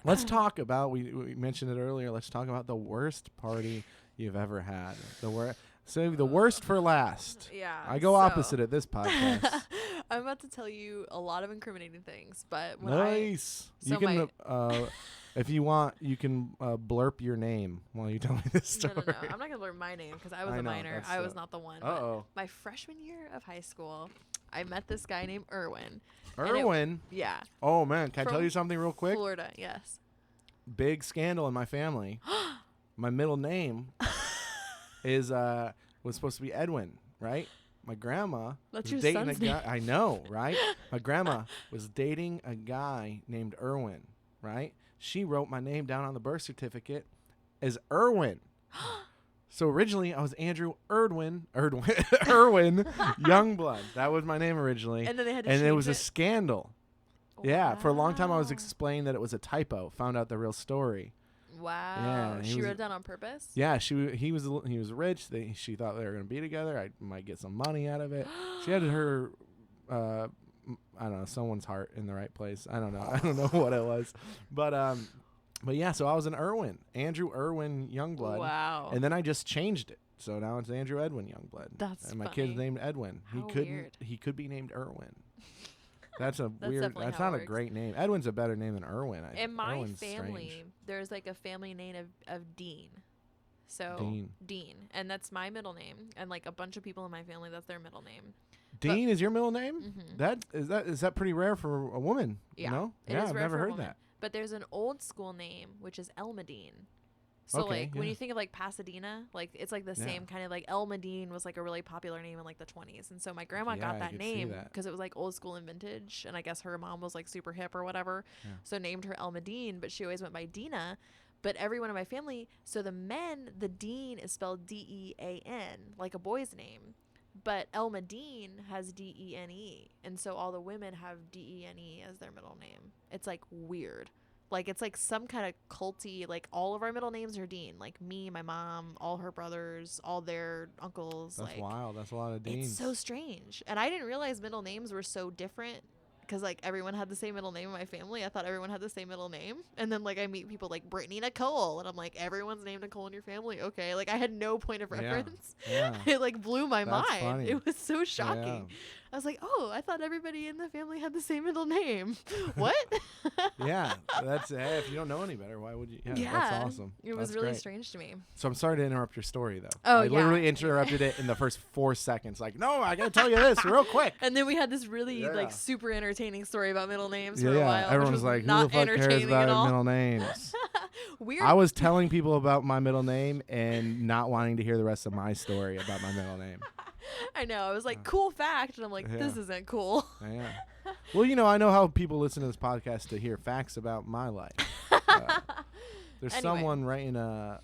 Let's talk about, we mentioned it earlier, let's talk about the worst party you've ever had. Save the worst for last. Yeah. I go opposite at this podcast. I'm about to tell you a lot of incriminating things, but when nice. You can, if you want, you can blurp your name while you tell me this story. No. I'm not going to blurp my name because I was a minor. I was not the one. Uh-oh. My freshman year of high school, I met this guy named Erwin. Erwin? Yeah. Oh, man. Can I tell you something real quick? Florida, yes. Big scandal in my family. My middle name was supposed to be Edwin, right? My grandma was dating son's a guy. name. I know, right? My grandma was dating a guy named Erwin, right? She wrote my name down on the birth certificate as Erwin. So originally I was Andrew Erwin Youngblood. That was my name originally. And then they had to and change it was it. a scandal. Yeah, for a long time I was Wow. explained that it was a typo. Found out the real story. Wow. Yeah, he She was- wrote it down on purpose? Yeah, he was rich. She thought they were gonna be together. I might get some money out of it. She had her, I don't know, someone's heart in the right place. I don't know. I don't know what it was, but yeah. So I was an Andrew Irwin Youngblood, Wow. and then I just changed it. So now it's Andrew Edwin Youngblood. That's and my funny. kid's named Edwin. How weird. He could be named Irwin. That's a That's weird. definitely That's how it not a works. great name. Edwin's a better name than Irwin. In my Irwin's family, strange. there's like a family name of Dean. So Dean. And that's my middle name. And like a bunch of people in my family, that's their middle name. Dean is your middle name? Mhm. Is that pretty rare for a woman? Yeah, You know? it Yeah, is I've rare never for a heard woman. that. But there's an old school name, which is Elmadine. So Okay, like when yeah. you think of like Pasadena, like it's like the Yeah. same kind of like Elmadine was like a really popular name in like the 20s. And so my grandma Yeah, got I that could see name that. because it was like old school and vintage. And I guess her mom was like super hip or whatever. Yeah. So named her Elmadine, but she always went by Dina. But everyone in my family, so the Dean is spelled Dean, like a boy's name. But Elmadine has Dene. And so all the women have Dene as their middle name. It's like weird. Like it's like some kind of culty, like all of our middle names are Dean. Like me, my mom, all her brothers, all their uncles. That's like wild. That's a lot of Deans. it's so strange. And I didn't realize middle names were so different because like everyone had the same middle name in my family. I thought everyone had the same middle name. And then like I meet people like Brittany Nicole and I'm like, everyone's named Nicole in your family. Okay. Like I had no point of Yeah. reference. Yeah. It like blew my That's mind. funny. It was so shocking. I was like, oh, I thought everybody in the family had the same middle name. What? Yeah. That's hey, if you don't know any better, why would you? Yeah. Yeah, That's awesome. It was That's really great. strange to me. So I'm sorry to interrupt your story though. Oh, I yeah. literally interrupted it in the first 4 seconds. Like, no, I gotta tell you this real quick. And then we had this really Yeah. like super entertaining story about middle names Yeah, for a while. everyone's which was like, who not the fuck cares entertaining about at all. middle names? Weird. I was telling people about my middle name and not wanting to hear the rest of my story about my middle name. I know. I was like, cool fact. And I'm like, this Yeah. isn't cool. Yeah. Well, you know, I know how people listen to this podcast to hear facts about my life. There's Anyway. someone writing a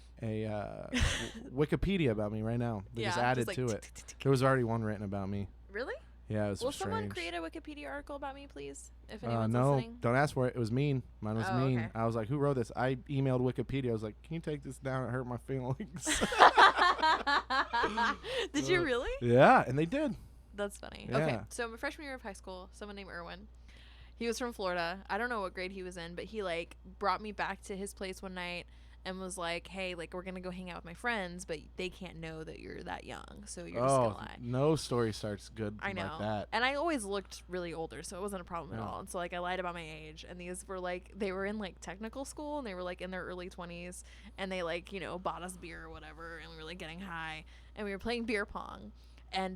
Wikipedia about me right now. They just Yeah, added like to tick, it. tick, tick, tick. There was already one written about me. Really? Yeah, it was Will strange. someone create a Wikipedia article about me, please? If anyone's No, listening. don't ask for it. It was mean. Mine was Oh, mean. okay. I was like, who wrote this? I emailed Wikipedia. I was like, can you take this down? It hurt my feelings. Did you really? Yeah, and they did. That's funny. Okay, Yeah. so my freshman year of high school, someone named Irwin. He was from Florida. I don't know what grade he was in, but he like brought me back to his place one night and was like, "Hey, like we're gonna go hang out with my friends, but they can't know that you're that young, so you're just Oh, gonna lie." no story starts good I know. like that. And I always looked really older, so it wasn't a problem at Yeah. all. And so like I lied about my age, and these were like they were in like technical school and they were like in their early 20s, and they like, you know, bought us beer or whatever, and we were like getting high and we were playing beer pong. And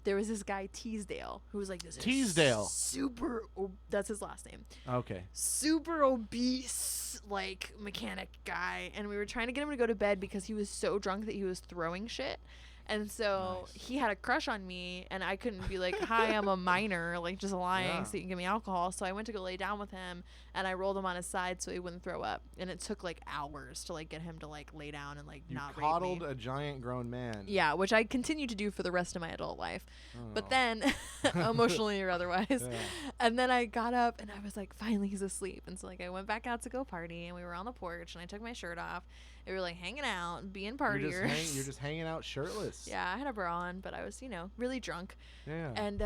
there was this guy Teasdale who was like this Teasdale. super that's his last name, Okay. super obese like mechanic guy, and we were trying to get him to go to bed because he was so drunk that he was throwing shit. And so Nice. he had a crush on me, and I couldn't be like, "Hi, I'm a minor," like just lying Yeah. so you can give me alcohol. So I went to go lay down with him, and I rolled him on his side so he wouldn't throw up. And it took like hours to like get him to like lay down and like You not coddled rape me. a giant grown man. Yeah, which I continue to do for the rest of my adult life. Oh. But then, emotionally or otherwise, Yeah. and then I got up and I was like, finally he's asleep. And so like I went back out to go party, and we were on the porch, and I took my shirt off. And we were like hanging out, being partiers. You're just hanging out shirtless. Yeah, I had a bra on, but I was, you know, really drunk. Yeah. And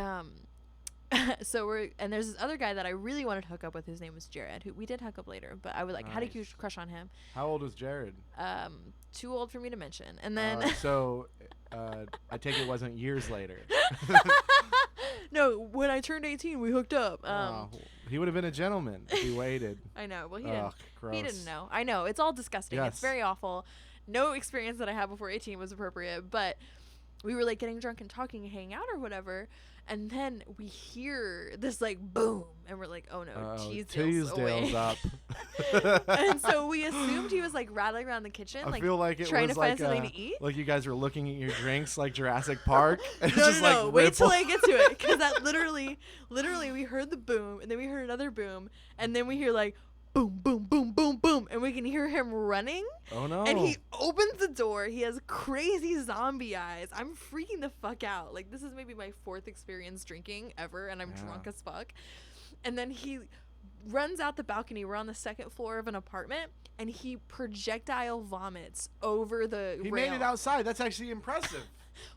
so there's this other guy that I really wanted to hook up with, whose name was Jared, who we did hook up later, but I was like had a Nice. huge crush on him. How old was Jared? Too old for me to mention. And then So I take it wasn't years later. no, when I turned 18, we hooked up. Oh, he would have been a gentleman if he waited. I know. Well, he Ugh, didn't. gross. He didn't know. I know. It's all disgusting. Yes. It's very awful. No experience that I had before 18 was appropriate, but we were like getting drunk and talking and hanging out or whatever. And then we hear this like boom, and we're like, "Oh no, Teasdale's away." up. And so we assumed he was like rattling around the kitchen, I like feel like it trying was to find like something to eat. like you guys were looking at your drinks like Jurassic Park. And it's No, just no, no. like Wait till ripple- I get to it, because that literally, we heard the boom, and then we heard another boom, and then we hear like boom, boom, boom, boom, boom, and we can hear him running. Oh no! And he opens the door. He has crazy zombie eyes. I'm freaking the fuck out. Like, this is maybe my 4th experience drinking ever, and I'm Yeah. drunk as fuck. And then he runs out the balcony. We're on the second floor of an apartment, and he projectile vomits over the He rail. made it outside. That's actually impressive.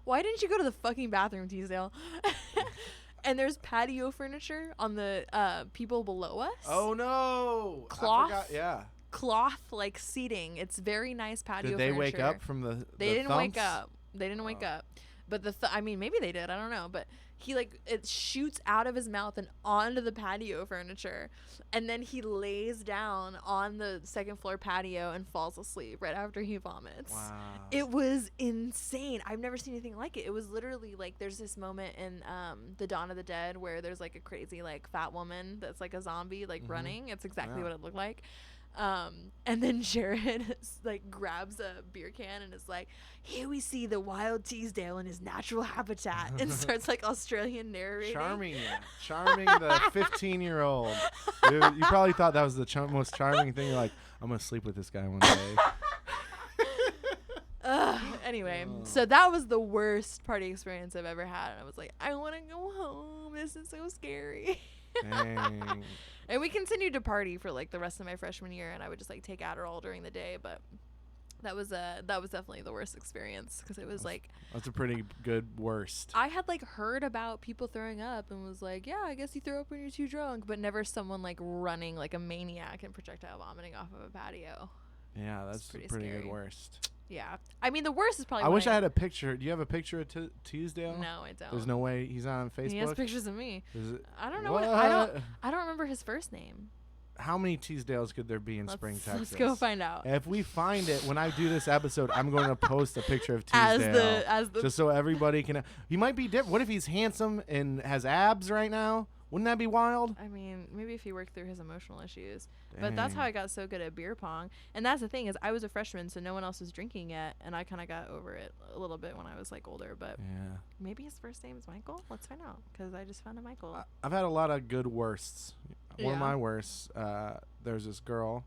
Why didn't you go to the fucking bathroom, Teasdale? And there's patio furniture on the people below us. Oh no! Cloth? I forgot. Yeah. Cloth like seating. It's very nice patio Did they furniture. wake up from the? They didn't wake thumps? up. They didn't wake up. But I mean, maybe they did. I don't know. But he like it shoots out of his mouth and onto the patio furniture, and then he lays down on the second floor patio and falls asleep right after he vomits. Wow. It was insane. I've never seen anything like it. It was literally like there's this moment in the Dawn of the Dead where there's like a crazy like fat woman that's like a zombie like running. It's exactly what it looked like. And then Jared like grabs a beer can and is like, "Here we see the wild Teasdale in his natural habitat," and starts like Australian narrating. Charming the 15-year-old. You probably thought that was the most charming thing. You're like, I'm gonna sleep with this guy one day. Anyway, so that was the worst party experience I've ever had, and I was like, I want to go home. This is so scary. Dang. And we continued to party for like the rest of my freshman year, and I would just like take Adderall during the day, but that was definitely the worst experience because it was like That's a pretty good worst. I had like heard about people throwing up and was like, yeah, I guess you throw up when you're too drunk, but never someone like running like a maniac and projectile vomiting off of a patio. Yeah, that's pretty a pretty scary. good worst. Yeah, I mean the worst is probably. I wish I had a picture. Do you have a picture of Teasdale? No, I don't. There's no way he's not on Facebook. He has pictures of me. Is it, I don't know what? I don't remember his first name. How many Teasdales could there be in Spring, Texas? Let's go find out. If we find it, when I do this episode, I'm going to post a picture of Teasdale. As the just so everybody can. He might be different. What if he's handsome and has abs right now? Wouldn't that be wild? I mean, maybe if he worked through his emotional issues. But that's how I got so good at beer pong. And that's the thing is I was a freshman, so no one else was drinking yet, and I kind of got over it a little bit when I was like older. But Yeah. maybe his first name is Michael. Let's find out because I just found a Michael. I've had a lot of good worsts. One of Yeah. my worsts, there's this girl.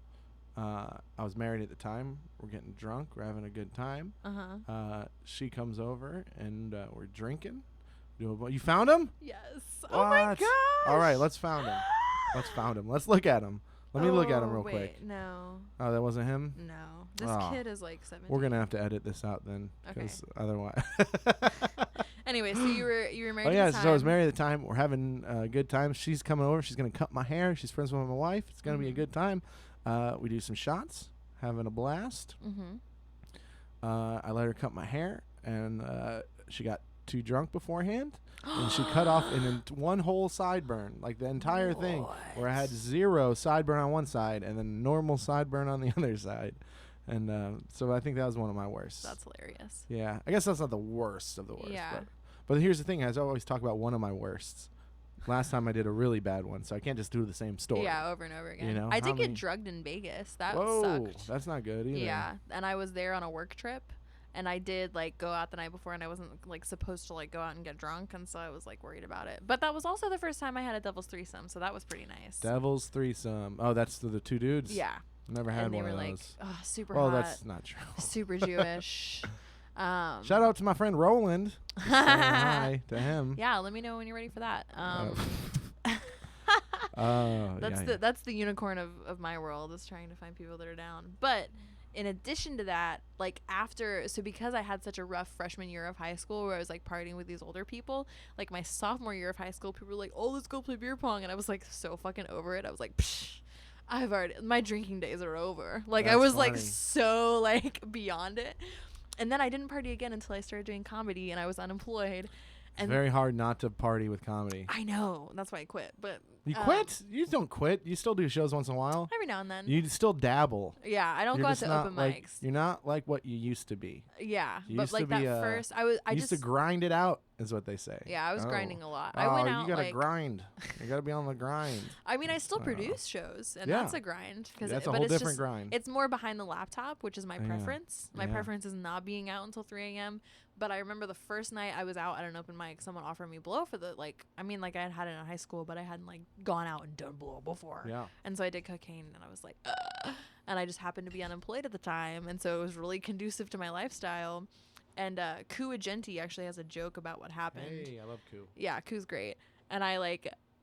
I was married at the time. We're getting drunk. We're having a good time. She comes over, and we're drinking. You found him? Yes. Oh my What? gosh. All right, let's found him. Let's look at him. Let me look at him real wait, quick. No. Oh, that wasn't him? No. This Oh. kid is like 17. We're going to have to edit this out then. Okay. Because otherwise. Anyway, so you were married Oh, yeah. at the time. So I was married at the time. We're having a good time. She's coming over. She's going to cut my hair. She's friends with my wife. It's going to be a good time. We do some shots. Having a blast. I let her cut my hair. And she got too drunk beforehand. And she cut off one whole sideburn, like the entire thing, where I had 0 sideburn on one side and then normal sideburn on the other side. And so I think that was one of my worst. That's hilarious. Yeah. I guess that's not the worst of the worst. Yeah. But here's the thing. I always talk about one of my worsts. Last time I did a really bad one, so I can't just do the same story. Yeah, over and over again. You know, I how did get many- drugged in Vegas. That Whoa, sucked. that's not good either. Yeah, and I was there on a work trip, and I did like go out the night before, and I wasn't like supposed to like go out and get drunk, and so I was like worried about it. But that was also the first time I had a devil's threesome, so that was pretty nice. Devil's threesome. Oh, that's the two dudes? Yeah. Never had And they one were of like, those. oh, super Well, hot, that's not true. super Jewish. Shout out to my friend Roland. Just saying hi to him. Yeah, let me know when you're ready for that. That's That's the unicorn of my world, is trying to find people that are down. But in addition to that, like because I had such a rough freshman year of high school where I was like partying with these older people, like my sophomore year of high school, people were like, oh, let's go play beer pong. And I was like so fucking over it. I was like, psh, my drinking days are over. Like I That's was like funny. so like beyond it. And then I didn't party again until I started doing comedy and I was unemployed. It's very hard not to party with comedy. I know. That's why I quit. But You quit? You don't quit. You still do shows once in a while. every now and then. You still dabble. Yeah, I don't You're go out just to not open like, mics. You're not like what you used to be. Yeah, You but used to like that be, first, I used to grind it out, is what they say. Yeah, I was Oh. grinding a lot. Oh, I went out you gotta like grind. You gotta be on the grind. I mean, I still Oh. produce shows, and Yeah. that's a grind. That's a but whole it's different just, grind. It's more behind the laptop, which is my Yeah. preference. My Yeah. preference is not being out until 3 a.m. But I remember the first night I was out at an open mic, someone offered me blow for the I had had it in high school, but I hadn't like gone out and done blow before. Yeah. And so I did cocaine, and I was like, ugh. And I just happened to be unemployed at the time, and so it was really conducive to my lifestyle. And Koo Agenti actually has a joke about what happened. Hey, I love Koo. Yeah, Koo's great. And I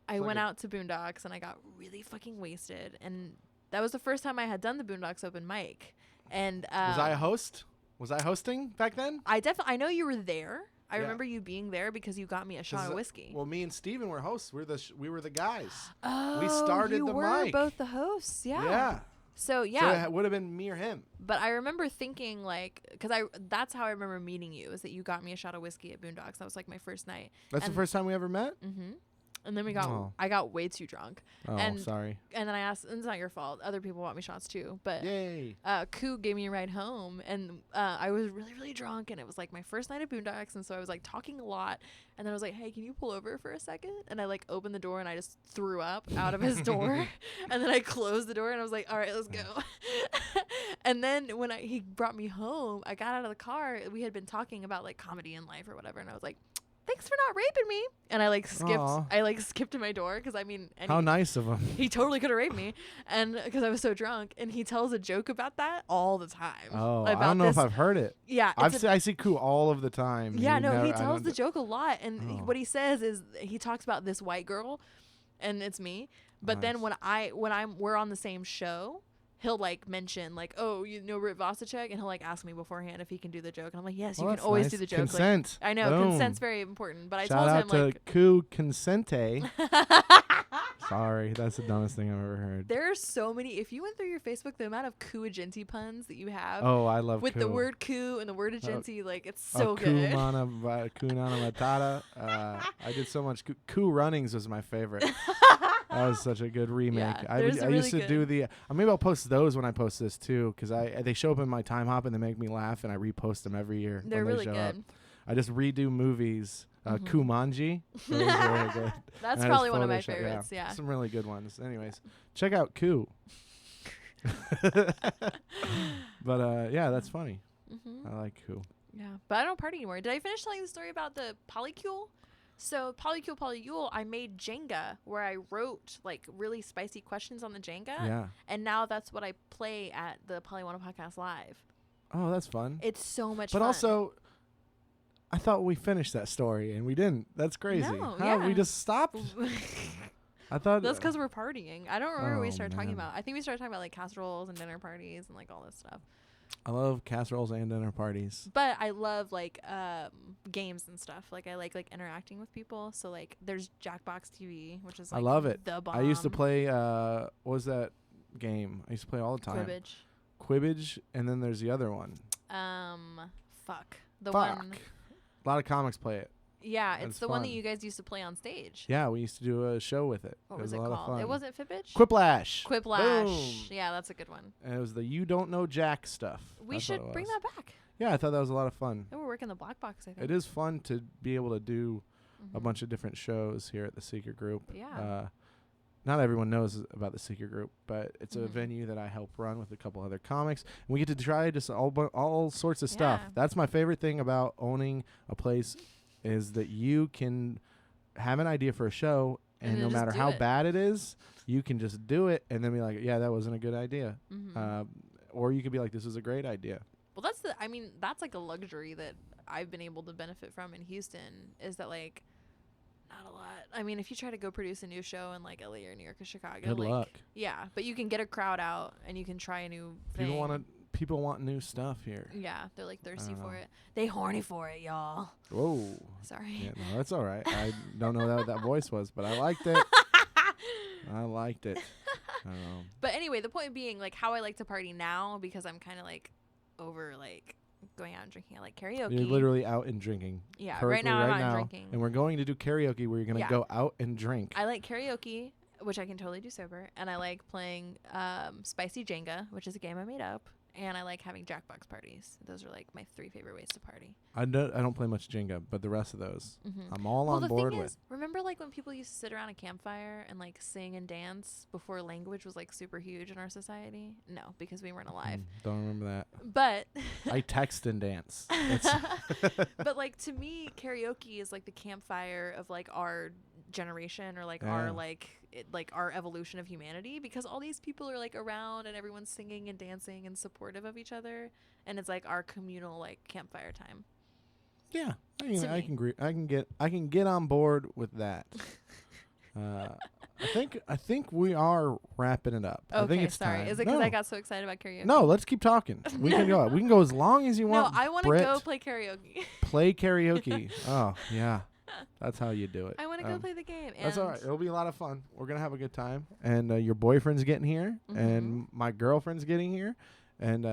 I It's went like out to Boondocks and I got really fucking wasted, and that was the first time I had done the Boondocks open mic. And Was I a host? Was I hosting back then? I know you were there. I Yeah. remember you being there because you got me a shot of whiskey. Well, me and Steven were hosts. We were the guys. Oh, started you the were mic. both the hosts. Yeah. Yeah. So So yeah, it would have been me or him. but I remember thinking like, because that's how I remember meeting you, is that you got me a shot of whiskey at Boondocks. That was like my first night. That's the first time we ever met? Mm-hmm. And then Oh. I got way too drunk. Oh, And- sorry. And then I asked, and it's not your fault. Other people bought me shots too. But Yay. Koo gave me a ride home, and I was really, really drunk, and it was like my first night at Boondocks, and so I was like talking a lot, and then I was like, "Hey, can you pull over for a second?" And I like opened the door, and I just threw up out of his door, and then I closed the door, and I was like, "All right, let's go." And then when he brought me home, I got out of the car. We had been talking about like comedy and life or whatever, and I was like, "Thanks for not raping me." And I like skipped. Aw. I like skipped to my door because I mean, How nice of him. he totally could have raped me, and because I was so drunk. And he tells a joke about that all the time. Oh, about I don't know this. if I've heard it. Yeah, I see Koo all of the time. yeah. You No, never- he I tells don't the d- joke a lot, and Oh. what he says is he talks about this white girl, and it's me. But then Nice. when we're on the same show, he'll like mention like, "Oh, you know Britt Vasicek," and he'll like ask me beforehand if he can do the joke, and I'm like, "Yes, you Oh, can that's always nice. do the joke." Like, Consent. I know Boom. consent's very important, but I Shout told out him to like. Koo Consente. Sorry, that's the dumbest thing I've ever heard. There are so many. If you went through your Facebook, the amount of Koo-agenti puns that you have Oh, I love with Koo. the word "coup" and the word "agenti," like it's Oh, so good. Kunana Matata. I did so much. Koo Runnings was my favorite. That was such a good remake. Yeah, I there's a really used to do good- the. Maybe I'll post those when I post this too, because they show up in my time hop and they make me laugh, and I repost them every year. They're when really they show up. good. I just redo movies. Mhm. Kumanji. Those are really good. That's And I probably just one of my Photoshop- favorites. Yeah. Some really good ones. Anyways, check out Koo. But yeah, that's funny. Mm-hmm. I like Koo. Yeah, but I don't party anymore. Did I finish telling the story about the polycule? So Polyyule, I made Jenga where I wrote like really spicy questions on the Jenga, Yeah. and now that's what I play at the Polyamory Podcast live. Oh, that's fun. It's so much But fun. also, I thought we finished that story and we didn't. That's crazy. No, How yeah. we just stopped? I thought That's because we're partying. I don't remember what we Oh, started talking man. about. I think we started talking about like casseroles and dinner parties and like all this stuff. I love casseroles and dinner parties. But I love like games and stuff. Like I like interacting with people. So like there's Jackbox TV, which is like I love it. the bomb. I used to play. What was that game? I used to play all the time. Quibbage. Quibbage, and then there's the other one. Fuck. The Fuck. one. A lot of comics play it. Yeah, it's That's the one that fun. you guys used to play on stage. Yeah, we used to do a show with it. What it was was it a lot called? of fun. It wasn't Fibbage? Quiplash. Quiplash. Boom. Yeah, that's a good one. And it was the You Don't Know Jack stuff. We That's what should it bring was. that back. Yeah, I thought that was a lot of fun. Oh, we're working the black box, I think. It is fun to be able to do a Mhm. bunch of different shows here at the Secret Group. Yeah. Not everyone knows about the Secret Group, but it's a Mhm. venue that I help run with a couple other comics. And we get to try just all sorts of stuff. Yeah. That's my favorite thing about owning a place is that you can have an idea for a show, and And no then just matter do how it. bad it is, you can just do it and then be like, yeah, that wasn't a good idea. Mhm. Or you could be like, this is a great idea. Well, that's like a luxury that I've been able to benefit from in Houston is that like not a lot. I mean, if you try to go produce a new show in like LA or New York or Chicago, Good like luck. yeah, but you can get a crowd out and you can try a new thing. People want new stuff here. Yeah, they're like thirsty don't for know. it. They horny for it, y'all. Whoa. Sorry. Yeah, no, that's all right. I don't know what that voice was, but I liked it. I liked it. But anyway, the point being like how I like to party now because I'm kind of like over like going out and drinking. I like karaoke. You're literally out and drinking. Yeah, Currently right now I'm out and now, drinking. And we're going to do karaoke where you're going to Yeah. go out and drink. I like karaoke, which I can totally do sober, and I like playing spicy Jenga, which is a game I made up, and I like having Jackbox parties. Those are like my 3 favorite ways to party. I don't play much Jenga, but the rest of those, Mhm. I'm all Well, on the board thing with. is, remember like when people used to sit around a campfire and like sing and dance before language was like super huge in our society? No, because we weren't alive. Don't remember that. But I text and dance. That's but like to me, karaoke is like the campfire of like our generation or like Yeah. our like our evolution of humanity because all these people are like around and everyone's singing and dancing and supportive of each other and it's like our communal like campfire time. yeah. To I me. can agree. I can get on board with that. I think we are wrapping it up. I think it's sorry. time. Is it because I got so excited about karaoke? No, let's keep talking. We can go. We can go as long as you No, want. I want to Britt. go play karaoke. Play karaoke. Oh yeah, that's how you do it. I want to go play the game. That's all right. And It'll be a lot of fun. We're gonna have a good time, and your boyfriend's getting here, and my girlfriend's getting here, and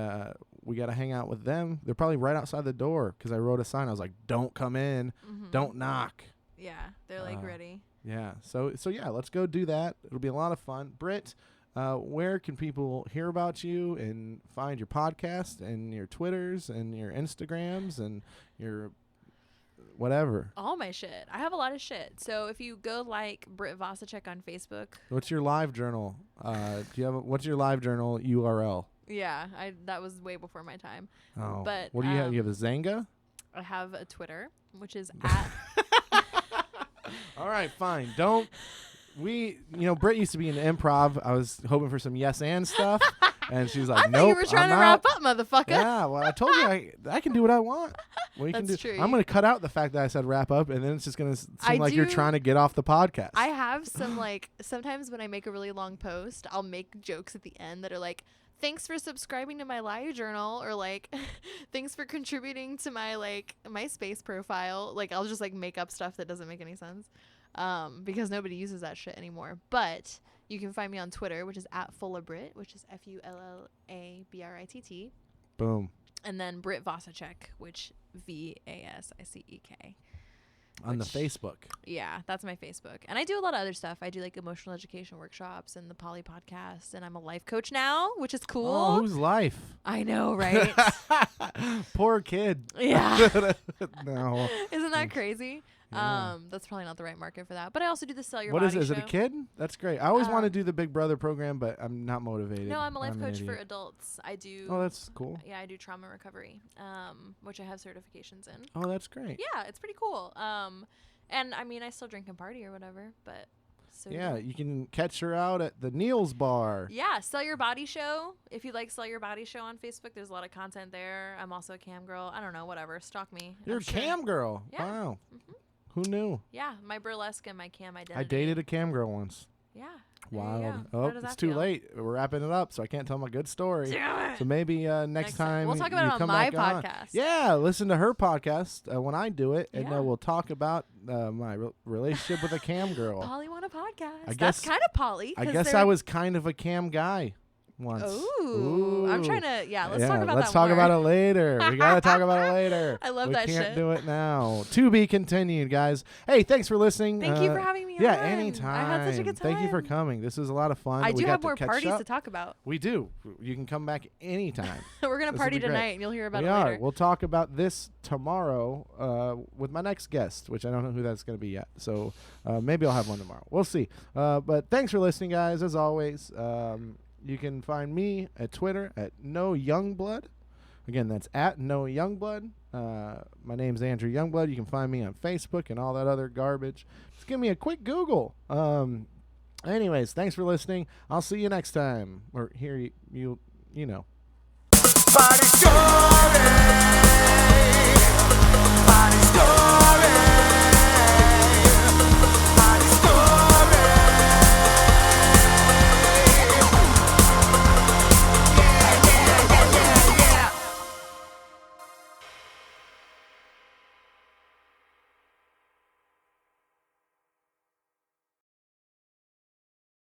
we gotta hang out with them. They're probably right outside the door because I wrote a sign. I was like, "Don't come in. Don't knock." Yeah, they're like ready. Yeah. So yeah, let's go do that. It'll be a lot of fun. Britt, where can people hear about you and find your podcast and your Twitters and your Instagrams and your whatever? All my shit. I have a lot of shit. So if you go like Britt Vasicek on Facebook. What's your live journal? What's your live journal URL? Yeah, that was way before my time. Oh. But What do you have? You have a Zanga? I have a Twitter, which is at All right, fine. Britt used to be in improv. I was hoping for some yes and stuff, and she was like, I "Nope, thought you were trying to wrap up, motherfucker. Yeah, well, I told you I can do what I want. That's true. I'm going to cut out the fact that I said wrap up, and then it's just going to seem I like you're do- trying to get off the podcast. I have some sometimes when I make a really long post, I'll make jokes at the end that are like, thanks for subscribing to my live journal, or like, thanks for contributing to my MySpace profile. Like, I'll just make up stuff that doesn't make any sense. Because nobody uses that shit anymore. But you can find me on Twitter, which is @fullabrit, which is FULLABRITT. Boom. And then Britt Vasicek, which VASICEK. On the Facebook. Yeah, that's my Facebook. And I do a lot of other stuff. I do emotional education workshops and the Poly Podcast, and I'm a life coach now, which is cool. Oh, whose life? I know, right? Poor kid. Yeah. No. Isn't that crazy? Yeah. That's probably not the right market for that. But I also do the Sell Your What Body is it? Is show. it a kid? That's great. I always want to do the Big Brother program, but I'm not motivated. No, I'm a life an coach for idiot. adults. I do. Oh, that's cool. Yeah, I do trauma recovery, which I have certifications in. Oh, that's great. Yeah, it's pretty cool. And I mean, I still drink and party or whatever, but so Yeah, you can catch her out at the Neil's Bar. yeah, Sell Your Body Show. If you like Sell Your Body Show on Facebook, there's a lot of content there. I'm also a cam girl. I don't know, whatever. Stalk me. You're I'm a sure. cam girl. Yeah. Wow. Who knew? Yeah, my burlesque and my cam identity. I dated a cam girl once. Yeah. there you Wild. go. How Oh, does it's that too feel? late. We're wrapping it up, so I can't tell my good story. Damn it. So maybe next time We'll talk you about it on come my back on. podcast. Yeah, listen to her podcast when I do it, and Yeah. we'll talk about my relationship with a cam girl. Poly want a podcast. I That's guess- kind of poly. I 'cause guess they're- I was kind of a cam guy once. Ooh. I'm trying to. Yeah, let's talk about let's that talk more. about it later. We gotta talk about it later. I love we that can't shit. do it now. To be continued, guys. Hey, thanks for listening. Thank you for having me Yeah, on. anytime. I had such a good time. Thank you for coming. This was a lot of fun. I We do got have more catch parties up. to talk about. We do. You can come back anytime. We're gonna This will party be great. tonight, and you'll hear about We it are. later. We'll talk about this tomorrow with my next guest, which I don't know who that's going to be yet. So maybe I'll have one tomorrow. We'll see. But thanks for listening, guys. As always, you can find me at Twitter at @NoYoungblood. Again, that's at @NoYoungblood. My name's Andrew Youngblood. You can find me on Facebook and all that other garbage. Just give me a quick Google. Anyways, thanks for listening. I'll see you next time. Or here you know. Body show.